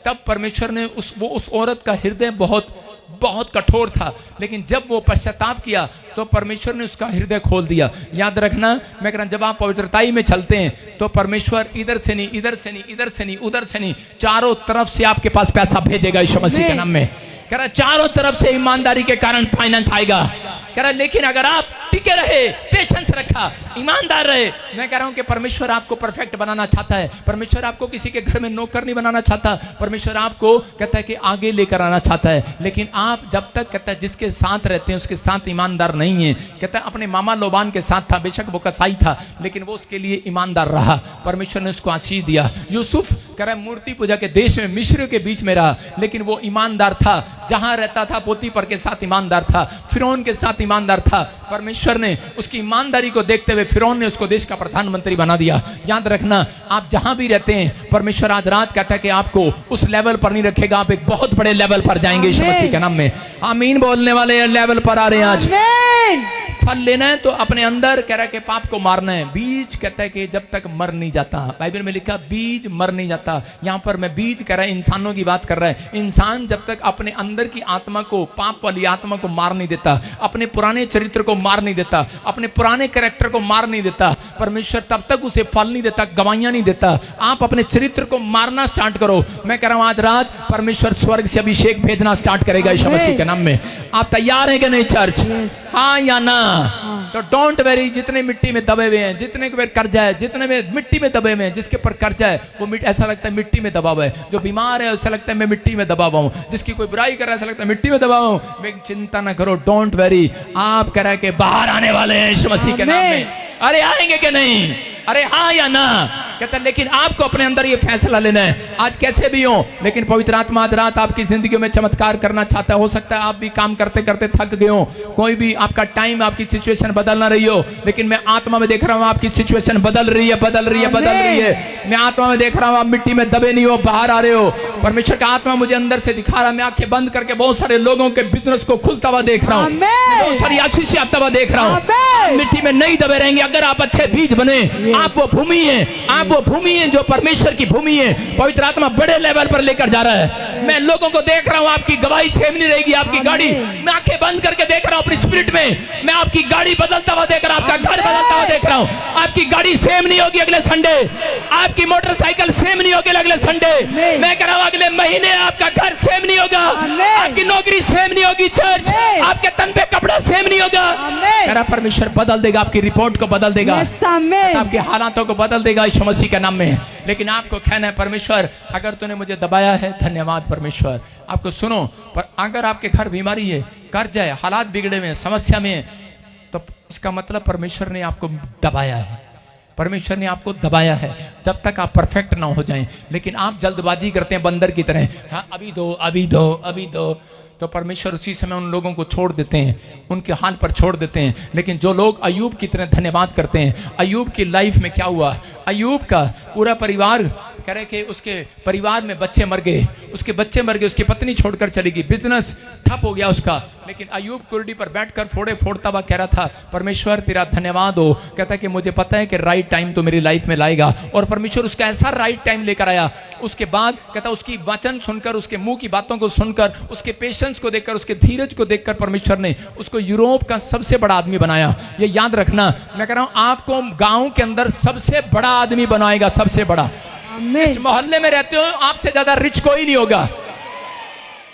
[SPEAKER 3] तब परमेश्वर ने उस औरत का हृदय बहुत कठोर था, लेकिन जब वो पश्चाताप किया तो परमेश्वर ने उसका हृदय खोल दिया। याद रखना, मैं कह रहा हूं जब आप पवित्रताई में चलते हैं तो परमेश्वर इधर से नहीं, इधर से नहीं, इधर से नहीं, उधर से नहीं, चारों तरफ से आपके पास पैसा भेजेगा यीशु मसीह के नाम में। कह रहा चारों तरफ से ईमानदारी के कारण फाइनेंस आएगा। कह रहा लेकिन अगर आप टिके रहे, पेशेंस रखा, ईमानदार रहे, मैं कह रहा हूं कि परमेश्वर आपको परफेक्ट बनाना चाहता है। परमेश्वर आपको किसी के घर में नौकर नहीं बनाना चाहता। परमेश्वर आपको कहता है कि आगे लेकर आना चाहता है। लेकिन आप जब तक कहता है जिसके साथ रहते हैं उसके साथ ईमानदार नहीं है। कहता है अपने मामा लोबान के साथ था, बेशक वो कसाई था, लेकिन वो उसके लिए ईमानदार रहा। परमेश्वर ने उसको आशीष दिया। यूसुफ कह रहा मूर्ति पूजा के देश में मिस्र के बीच में रहा, लेकिन वो ईमानदार था। जहां रहता था पोतीफर के साथ ईमानदार था, फिरौन के साथ ईमानदार था। परमेश्वर ने उसकी ईमानदारी को देखते हुए फिरौन ने उसको देश का प्रधानमंत्री बना दिया। याद रखना, आप जहां भी रहते हैं परमेश्वर आज रात कहता है कि आपको उस लेवल पर नहीं रखेगा, आप एक बहुत बड़े लेवल पर जाएंगे यीशु मसीह के नाम में। आमीन बोलने वाले लेवल पर आ रहे हैं आज। फल लेना है तो अपने अंदर कह रहा है कि पाप को मारना है। बीज कहता है कि जब तक मर नहीं जाता, बाइबल में लिखा बीज मर नहीं जाता। यहाँ पर मैं बीज कह रहा है इंसानों की बात कर रहा है। इंसान जब तक अपने अंदर की आत्मा को, पाप वाली आत्मा को मार नहीं देता, अपने पुराने चरित्र को मार नहीं देता, अपने पुराने कैरेक्टर को मार नहीं देता, परमेश्वर तब तक उसे फल नहीं देता, गवाहियां नहीं देता। आप अपने चरित्र को मारना स्टार्ट करो। मैं कह रहा हूं आज रात परमेश्वर स्वर्ग से अभिषेक भेजना स्टार्ट करेगा यीशु मसीह के नाम में। आप तैयार हैं कि नहीं चर्च? हाँ या ना? तो डोंट वेरी, जितने मिट्टी में दबे हुए हैं, जितने के कर्जा है, जितने में मिट्टी में दबे हुए हैं, जिसके ऊपर कर्जा है वो ऐसा लगता है मिट्टी में दबा हुआ है। जो बीमार है ऐसा लगता है मैं मिट्टी में दबा हुआ हूं। जिसकी कोई बुराई कर रहा है ऐसा लगता है मिट्टी में दबा हुआ हूं। मैं चिंता ना करो, डोंट वेरी। आप कह रहे हैं कि बाहर आने वाले हैं यीशु मसीह के नाम में। अरे आएंगे कि नहीं? अरे हाँ या ना? कहता है लेकिन आपको अपने अंदर ये फैसला लेना है आज कैसे भी हो। लेकिन पवित्र आत्मा आज रात आपकी जिंदगी में चमत्कार करना चाहता है। हो सकता है आप भी काम करते करते थक गए हो, कोई भी आपका टाइम, आपकी सिचुएशन बदल ना रही हो, लेकिन मैं आत्मा में देख रहा हूं आपकी सिचुएशन बदल रही है, बदल रही है, बदल रही है। मैं आत्मा में देख रहा हूँ आप मिट्टी में दबे नहीं हो, बाहर आ रहे हो। परमेश्वर का आत्मा मुझे अंदर से दिखा रहा है। मैं आंखें बंद करके बहुत सारे लोगों के बिजनेस को खुलता हुआ देख रहा हूँ, बहुत सारी आशीष आता हुआ देख रहा हूँ। मिट्टी में नहीं दबे रहेंगे अगर आप अच्छे बीज बने। आप वो भूमि है, आप वो भूमि है जो परमेश्वर की भूमि है। पवित्र आत्मा बड़े लेवल पर लेकर जा रहा है। मैं लोगों को देख रहा हूँ, आपकी गवाही सेम नहीं रहेगी। आपकी गाड़ी, मैं आंखें बंद करके देख रहा हूँ अपनी स्पिरिट में, मैं आपकी गाड़ी बदलता हुआ देख रहा हूँ, आपका घर बदलता हुआ देख रहा हूँ। आपकी गाड़ी सेम नहीं होगी अगले संडे, आपकी मोटरसाइकिल सेम नहीं होगी अगले संडे। मैं कह रहा हूँ अगले महीने आपका घर सेम नहीं होगा, आपकी नौकरी सेम नहीं होगी, चर्च आपके तन पे कपड़ा सेम नहीं होगा। मेरा परमेश्वर बदल देगा, आपकी रिपोर्ट को बदल देगा, आपके हालातों को बदल देगा यीशु मसीह के नाम में। लेकिन आपको कहना है परमेश्वर अगर तूने मुझे दबाया है धन्यवाद परमेश्वर। आपको सुनो, पर अगर आपके घर बीमारी है, कर्ज है, हालात बिगड़े हुए, समस्या में, तो इसका मतलब परमेश्वर ने आपको दबाया है। परमेश्वर ने आपको दबाया है जब तक आप परफेक्ट ना हो जाएं। लेकिन आप जल्दबाजी करते हैं बंदर की तरह, हाँ अभी दो अभी दो अभी दो, तो परमेश्वर उसी समय उन लोगों को छोड़ देते हैं, उनके हाल पर छोड़ देते हैं। लेकिन जो लोग अय्यूब की तरह धन्यवाद करते हैं, अय्यूब की लाइफ में क्या हुआ, अय्यूब का पूरा परिवार कह रहे कि उसके परिवार में बच्चे मर गए, उसके बच्चे मर गए, उसकी पत्नी छोड़कर चली गई, बिजनेस ठप हो गया उसका। लेकिन अय्यूब कुर्डी पर बैठकर फोड़े फोड़ता हुआ कह रहा था परमेश्वर तेरा धन्यवाद हो। कहता कि मुझे पता है कि राइट टाइम तो मेरी लाइफ में लाएगा, और परमेश्वर उसका ऐसा राइट टाइम लेकर आया। उसके बाद कहता उसकी वचन सुनकर, उसके मुंह की बातों को सुनकर, उसके पेशेंस को देखकर, उसके धीरज को देखकर परमेश्वर ने उसको यूरोप का सबसे बड़ा आदमी बनाया। ये याद रखना, मैं कह रहा हूं आपको गांव के अंदर सबसे बड़ा आदमी बनाएगा, सबसे बड़ा। इस मोहल्ले में रहते हो आपसे ज्यादा रिच कोई नहीं होगा।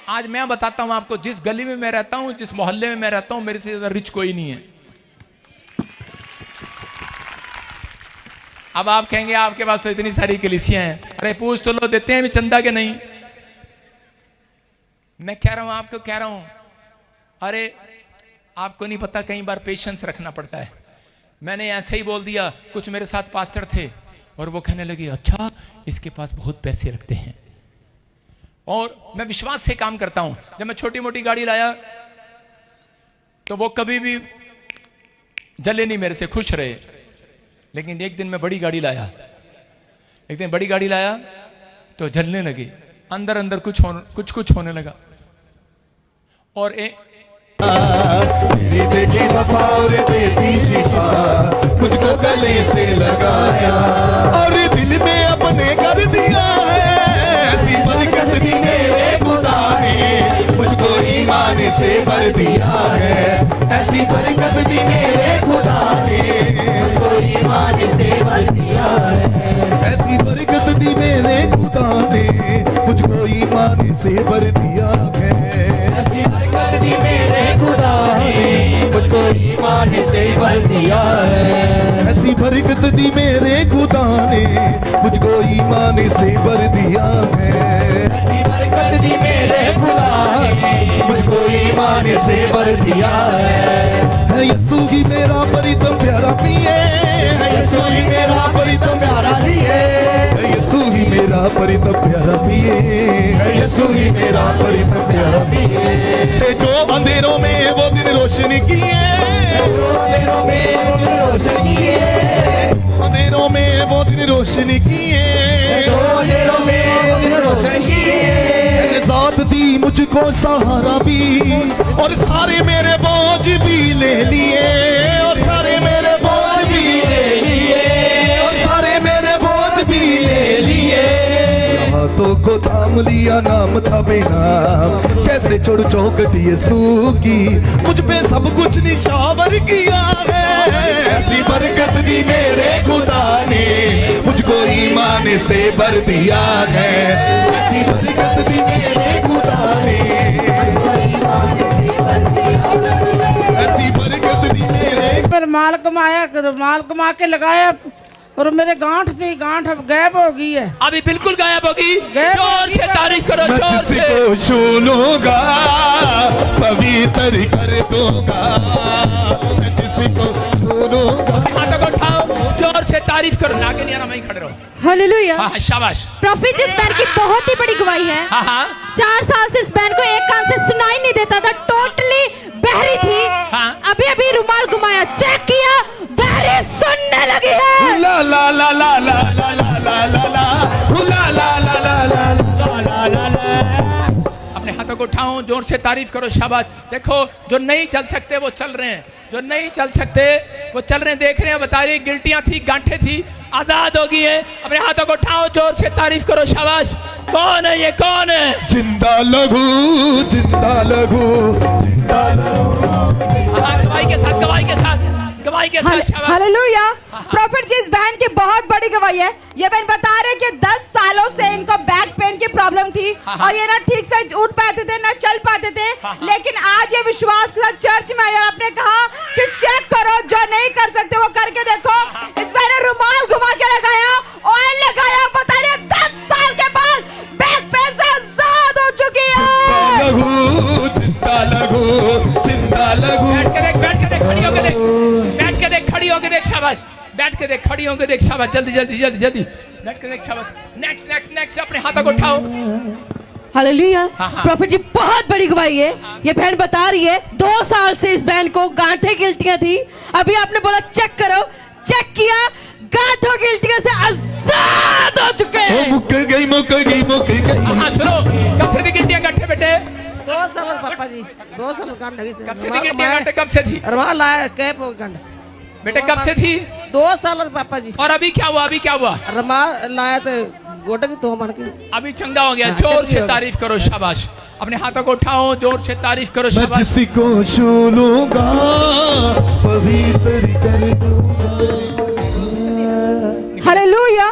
[SPEAKER 3] आज मैं बताता हूं आपको, जिस गली में मैं रहता हूं, जिस मोहल्ले में मैं रहता हूं, मेरे से ज्यादा रिच कोई नहीं है। अब आप कहेंगे आपके पास तो इतनी सारी कलीसियां हैं, अरे पूछ तो लो देते हैं भी चंदा के नहीं। मैं कह रहा हूं आपको, कह रहा हूं अरे आपको नहीं पता कई बार पेशेंस रखना पड़ता है। मैंने ऐसे ही बोल दिया, कुछ मेरे साथ पास्टर थे और वो कहने लगे अच्छा इसके पास बहुत पैसे रखते हैं। और मैं विश्वास से काम करता हूं। जब मैं छोटी मोटी गाड़ी लाया तो वो कभी भी जले नहीं, मेरे से खुश रहे। लेकिन एक दिन मैं बड़ी गाड़ी लाया, एक दिन बड़ी गाड़ी लाया तो जलने लगी, अंदर अंदर कुछ होने लगा। और
[SPEAKER 4] देखी वफा और देती शिफा, मुझको गले से लगाया और दिल में अपने कर दिया है। ऐसी बरकत दी मेरे खुदा ने, मुझको ईमान से भर दिया है। ऐसी बरकत दी मेरे खुदा ने, मुझको ईमान से भर दिया है। ऐसी बरकत दी मेरे खुदा ने, मुझको ईमान से भर दिया है। ऐसी बरकत दी मेरे खुदा ने, मुझको ईमान से भर दिया है। ऐसी बरकत दी मेरे खुदा ने, मुझको ईमान से भर दिया है। ऐसी बरकत दी मेरे खुदा ने, मुझको ईमान से भर दिया है। यीशु ही मेरा परितम प्यारा पिए, यीशु ही मेरा परितम प्यारा पिए, यीशु ही मेरा परितम प्यारा पिए, यीशु ही मेरा परितम प्यारा पिए। जो अंधेरों में वो दिन रोशनी किए, अंधेरों में वो दिन रोशनी किए, अंधेरों में वो दिन रोशनी किए, अंधेरों में वो दिन रोशनी किए। ज़ात दी मुझको सहारा भी, और सारे मेरे बोझ भी ले लिए, और सारे मेरे बोझ भी ले लिए, और सारे मेरे बोझ भी ले लिए। हाथों को थाम लिया, नाम था बेनाम, कैसे छोड़ चौकट यीशु की, मुझ पे सब कुछ निशावर किया है। ऐसी बरकत दी मेरे खुदा ने, मुझको ईमान से भर दिया है। ऐसी बरकत दी मेरे खुदा ने, ऐसी बरकत दी मेरे।
[SPEAKER 6] पर माल कमाया, माल कमा के लगाया और मेरे गांठ थी, गांठ अब गायब हो गई है।
[SPEAKER 3] अभी बिल्कुल गायब होगी। जोर से तारीफ करो, जोर से।
[SPEAKER 4] जिसको छू लूंगा पवित्र कर दूंगा, जिसको छू लूंगा।
[SPEAKER 3] हाथों को उठाओ, जोर से तारीफ करो। नागे नहीं आना, वहीं खड़े रहो।
[SPEAKER 7] हालेलुया।
[SPEAKER 3] हाँ, शाबाश।
[SPEAKER 7] प्रॉफिट जिस बैंड की बहुत ही बड़ी गवाही है।
[SPEAKER 3] हाँ।
[SPEAKER 7] 4 साल से इस बैंड को एक कान से सुनाई नहीं देता था, टोटली बहरी थी।
[SPEAKER 3] हाँ।
[SPEAKER 7] अभी रुमाल घुमाया, चेक किया, बहरी सुनने लगी है।
[SPEAKER 4] ला ला ला ला ला ला ला ला।
[SPEAKER 3] जोर से तारीफ करो, शाबाश। देखो जो नहीं चल सकते वो चल रहे हैं, जो नहीं चल सकते वो चल रहे हैं, देख रहे हैं, बता रही गिल्टियां थी, गांठें थी, आजाद हो गई है। अपने हाथों को उठाओ, जोर से तारीफ करो, शाबाश। कौन है ये, कौन है?
[SPEAKER 4] जिंदा लघु, जिंदा लघु, जिंदा लघु।
[SPEAKER 3] हाँ, गवाही के साथ, गवाही के साथ, गवाही के साथ, शाबाश।
[SPEAKER 5] हालेलुया। प्रॉफिट जी, इस बहन की बहुत बड़ी गवाही है। ये बहन बता रहे कि 10 सालों से इनको बैक पेन की प्रॉब्लम थी और ये ना ठीक से उठ पाते थे ना चल पाते थे, लेकिन आज ये विश्वास के साथ चर्च में आए और आपने कहा कि चेक करो, जो नहीं कर सकते वो करके देखो। इस बहन ने रुमाल घुमा के लगाया, ऑयल लगाया, बता रहे 10 साल के बाद बैक पेन से आजाद हो चुकी है।
[SPEAKER 4] जिंदा लघु, जिंदा लघु।
[SPEAKER 3] बैठ के देख, बैठ के देख, खड़ी होके देख, बैठ के देख, खड़ी होके देख, शाबाश। बैठ के देख, खड़ी होके देख, शाबाश। जल्दी जल्दी जल्दी जल्दी बैठ के देख, शाबाश। नेक्स्ट नेक्स्ट नेक्स्ट, अपने हाथों को उठाओ।
[SPEAKER 7] हालेलुया।
[SPEAKER 3] हाँ, हाँ।
[SPEAKER 7] प्रॉफिट जी, बहुत बड़ी गवाही है। ये बहन बता रही है 2 साल से इस बहन को गांठें गिल्टियां थी। अभी आपने बोला चेक करो, चेक किया, गांठों गिल्टियां से आजाद हो चुके हैं।
[SPEAKER 4] मुक गई, मुक गई, मुक गई।
[SPEAKER 3] हाँ, सुनो, कब से थी गिल्टियां, गांठें बेटे?
[SPEAKER 6] 2 साल पापा जी, 2 साल गांठ लगी से।
[SPEAKER 3] कब से थी गिल्टियां, गांठें कब से थी
[SPEAKER 6] रुमाल लाया कैप गांठ
[SPEAKER 3] बेटे, कब से थी?
[SPEAKER 6] 2 साल पापा जी।
[SPEAKER 3] और अभी क्या हुआ, अभी क्या हुआ?
[SPEAKER 6] रुमाल लाया तो गोटे की 2 मन की।
[SPEAKER 3] अभी चंगा हो गया।
[SPEAKER 6] हाँ,
[SPEAKER 3] जोर
[SPEAKER 6] जल्दी
[SPEAKER 3] से
[SPEAKER 6] हो गया।
[SPEAKER 3] तारीफ करो, शाबाश। अपने हाथों को उठाओ, जोर से तारीफ करो,
[SPEAKER 4] मैं
[SPEAKER 3] शाबाश।
[SPEAKER 4] जिसको छू लूंगा पवित्र कर दूंगा।
[SPEAKER 5] हालेलुया।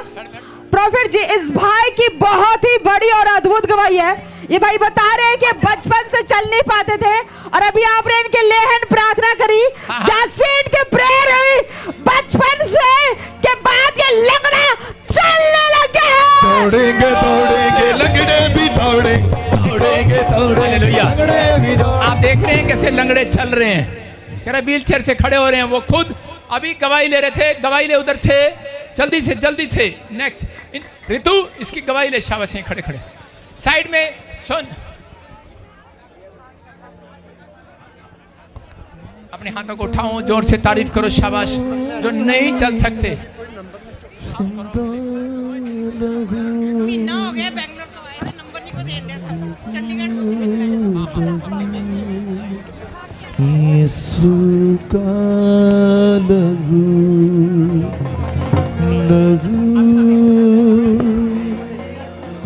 [SPEAKER 5] प्रॉफिट जी, इस भाई की बहुत ही बड़ी और अद्भुत गवाही है। ये भाई बता रहे हैं कि बचपन से चल नहीं पाते थे और अभी आपने इनके लेहन प्रार्थना करी, जैसे इनके प्रेयर हुई, बचपन से के बाद ये लंगड़ा चलने लगे हैं।
[SPEAKER 4] दौड़ेंगे दौड़ेंगे लंगड़े भी दौड़े, दौड़ेंगे दौड़ेंगे
[SPEAKER 3] हालेलुया।
[SPEAKER 4] लंगड़े भी दौड़े।
[SPEAKER 3] आप देख रहे हैं कैसे लंगड़े चल रहे हैं, कह रहे व्हील चेयर से खड़े हो रहे हैं। वो खुद अभी गवाही ले रहे थे, गवाही ले उधर से, जल्दी से जल्दी से। नेक्स्ट ऋतु, इसकी गवाही ले, शाबाश। खड़े खड़े साइड में सुन। अपने हाथों को उठाओ, जोर से तारीफ करो, शाबाश। जो नहीं चल सकते,
[SPEAKER 2] यीशु का लहू, लहू,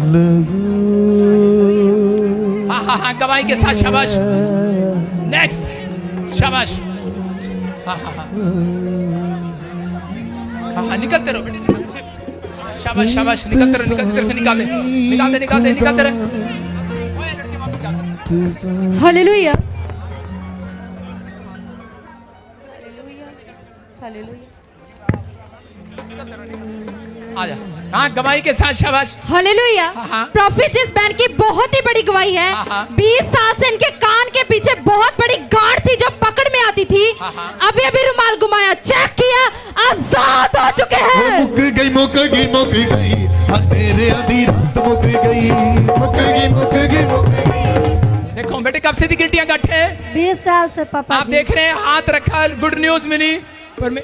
[SPEAKER 2] लहू।
[SPEAKER 3] हाँ हाँ हाँ, गवाही के साथ, शाबाश। नेक्स्ट, शाबाश। हाँ हाँ हाँ हाँ हाँ, निकलते रहो बेटे, निकलते रहो। शाबाश शाबाश, निकलते रहो, निकलते रहो, निकाल दे, निकाल दे, निकाल दे, निकालते रहो।
[SPEAKER 7] हालेलुया।
[SPEAKER 3] आजा, हाँ, गवाही के साथ, शाबाश।
[SPEAKER 7] हालेलुया।
[SPEAKER 3] हाँ।
[SPEAKER 7] प्रॉफिट जिस बैंड की बहुत ही बड़ी गवाही है।
[SPEAKER 3] हाँ।
[SPEAKER 7] 20 साल से इनके कान के पीछे बहुत बड़ी गांठ थी जो पकड़ में आती थी।
[SPEAKER 3] हाँ।
[SPEAKER 7] अभी अभी रुमाल घुमाया, चेक किया, आजाद हो चुके हैं।
[SPEAKER 4] मुक गई, मुक गई, मुक गई, अंधेरे आधी रात मुक गई, मुक गई, मुक गई, मुक गई।
[SPEAKER 3] देखो बेटे, कब से थी गिल्टियां गांठे?
[SPEAKER 8] 20 साल से पापा
[SPEAKER 3] आप देख रहे हैं, हाथ रखा, गुड न्यूज मिली। पर मैं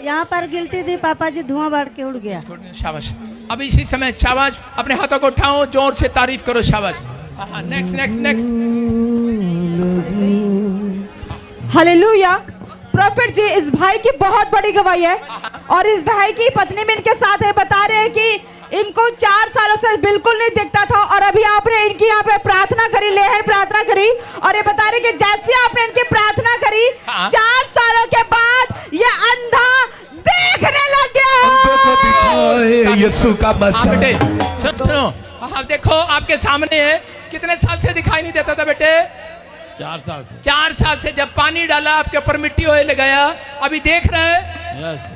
[SPEAKER 8] यहाँ पर गिल्टी थी पापा जी, धुआं बढ़ के उड़ गया।
[SPEAKER 3] शाबाश। अब इसी समय, शाबाश। अपने हाथों को उठाओ, जोर से तारीफ करो, शाबाश। Next next next.
[SPEAKER 5] Hallelujah. Prophet ji, इस भाई की बहुत बड़ी गवाही है और इस भाई की पत्नी भी इनके साथ है। बता रहे हैं कि इनको 4 सालों से बिल्कुल नहीं दिखता था और अभी आपने इनकी यहाँ पे प्रार्थना करी, लेहन प्रार्थना करी, और ये बता रहे कि जैसे आपने इनकी प्रार्थना करी, 4 सालों के बाद ये अंधा देखने लग गया।
[SPEAKER 4] यीशु का
[SPEAKER 3] हाँ बेटे,
[SPEAKER 4] मसा।
[SPEAKER 3] सुनो, हाँ देखो, आपके सामने है। कितने साल से दिखाई नहीं देता था बेटे?
[SPEAKER 9] 4 साल से।
[SPEAKER 3] 4 साल से। जब पानी डाला, आपके ऊपर मिट्टी ऑयल लगाया, अभी देख रहे हैं।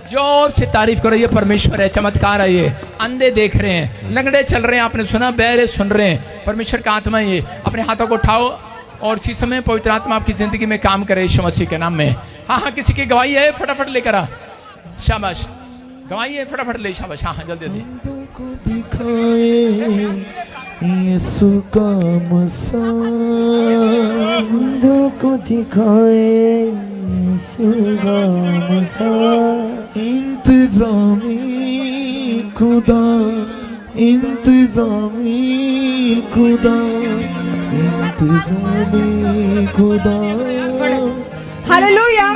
[SPEAKER 3] जोर से तारीफ करो, ये परमेश्वर है, चमत्कार है ये। अंधे देख रहे हैं, लंगड़े चल रहे हैं, आपने सुना, बहरे सुन रहे हैं। परमेश्वर का आत्मा है ये। अपने हाथों को उठाओ और इसी समय पवित्र आत्मा आपकी जिंदगी में काम करे, यीशु मसीह के नाम में। हाँ हाँ, किसी की गवाही है, फटाफट लेकर आ, शाबाश। गवाही है, फटाफट ले, शाबाश। हाँ हाँ, जल्दी जल्दी।
[SPEAKER 2] को दिखाए यीशु का मसा, अंधों को दिखाए यीशु का मसा। इंतजामी खुदा इंतजामी खुदा, इंतजामी खुदा।
[SPEAKER 5] हालेलुया।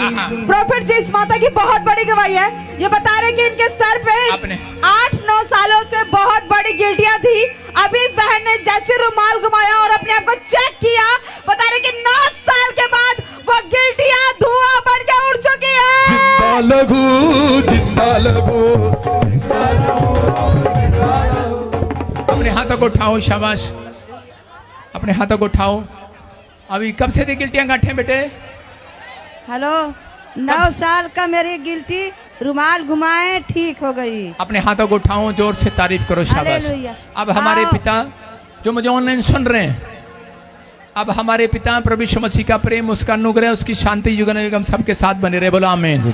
[SPEAKER 5] प्रॉफिट जी इस माता की बहुत बड़ी गवाही है। ये बता रहे कि इनके सर पे
[SPEAKER 9] आपने
[SPEAKER 5] 8-9 सालों से बहुत बड़ी गिल्टियां थी। अभी इस बहन ने जैसे रुमाल घुमाया और अपने आप को चेक किया, बता रहे कि 9 साल के बाद वो गिल्टियां धुआं बन के उड़ चुकी है।
[SPEAKER 4] जिंदा लगू, जिंदा लगू।
[SPEAKER 9] अपने हाथों को उठाओ, शाबाश। अपने हाथों को उठाओ। अभी कब से थी गिल्टियां गांठें बेटे?
[SPEAKER 8] हेलो, 9 साल का मेरी गिल्टी रुमाल घुमाए ठीक हो गई।
[SPEAKER 9] अपने हाथों को उठाओ, जोर से तारीफ करो, शाबाश।
[SPEAKER 8] हालेलुया।
[SPEAKER 9] अब हमारे
[SPEAKER 8] आओ।
[SPEAKER 9] पिता जो मुझे ऑनलाइन सुन रहे हैं, अब हमारे पिता प्रभु यीशु मसीह का प्रेम, उसका अनुग्रह, उसकी शांति युग युग सबके साथ बने रहे। बोलो आमीन।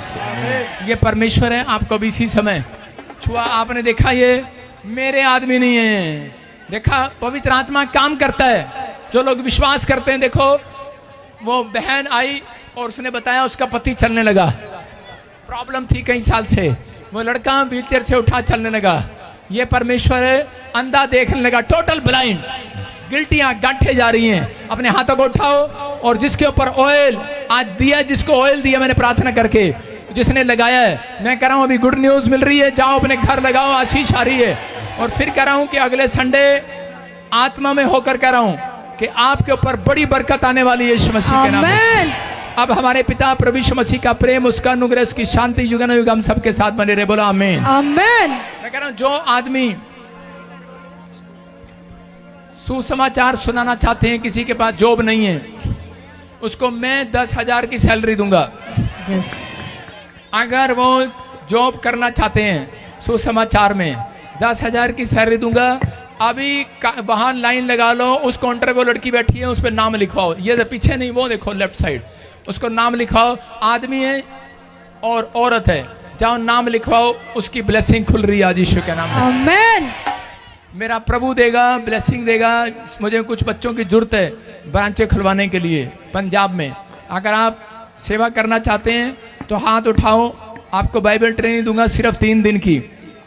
[SPEAKER 9] ये परमेश्वर है, आपको भी इसी समय छुआ। आपने देखा ये मेरे आदमी नहीं है, देखा पवित्र आत्मा काम करता है। जो लोग विश्वास करते हैं, देखो वो बहन आई और उसने बताया उसका पति चलने लगा। प्रॉब्लम थी कई साल से, वो लड़का व्हीलचेयर से उठा चलने लगा। ये परमेश्वर है, अंधा देखने लगा, टोटल ब्लाइंड। गिल्टियां गांठे जा रही हैं। अपने हाथों को उठाओ और जिसके ऊपर ऑयल आज दिया, जिसको ऑयल दिया मैंने प्रार्थना करके, जिसने लगाया है, मैं कह रहा हूं अभी गुड न्यूज मिल रही है। जाओ अपने घर लगाओ, आशीष आ रही है। और फिर कह रहा हूं कि अगले संडे आत्मा में होकर कह रहा हूं कि आपके ऊपर बड़ी बरकत आने वाली है यीशु मसीह के नाम में। अब हमारे पिता प्रभु यीशु मसीह का प्रेम, उसका अनुग्रह, उसकी शांति युगन युग हम सबके साथ बने रहे। बोलो आमीन।
[SPEAKER 7] आमेन।
[SPEAKER 9] मैं कह रहा हूं जो आदमी सुसमाचार सुनाना चाहते हैं, किसी के पास जॉब नहीं है, उसको मैं 10,000 की सैलरी दूंगा। अगर वो जॉब करना चाहते हैं सुसमाचार में, 10,000 की सैलरी दूंगा। अभी वहां लाइन लगा लो, उस काउंटर पे लड़की बैठी है, उस पर नाम लिखवाओ। ये पीछे नहीं, वो देखो लेफ्ट साइड, उसको नाम लिखवाओ। आदमी है और औरत है, जाओ नाम लिखवाओ, उसकी ब्लेसिंग खुल रही है आज यीशु के नाम में।
[SPEAKER 7] आमेन।
[SPEAKER 9] मेरा प्रभु देगा, ब्लेसिंग देगा। मुझे कुछ बच्चों की जरूरत है ब्रांचें खुलवाने के लिए पंजाब में। अगर आप सेवा करना चाहते हैं तो हाथ उठाओ, आपको बाइबल ट्रेनिंग दूंगा सिर्फ 3 दिन की,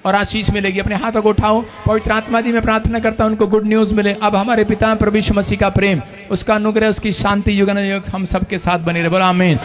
[SPEAKER 9] और आशीष मिलेगी। अपने हाथों को उठाओ। पवित्र आत्मा जी मैं प्रार्थना करता हूं उनको गुड न्यूज मिले। अब हमारे पिता प्रभु यीशु मसीह का प्रेम, उसका अनुग्रह, उसकी शांति युग युग हम सबके साथ बने रहे। बोलो आमीन।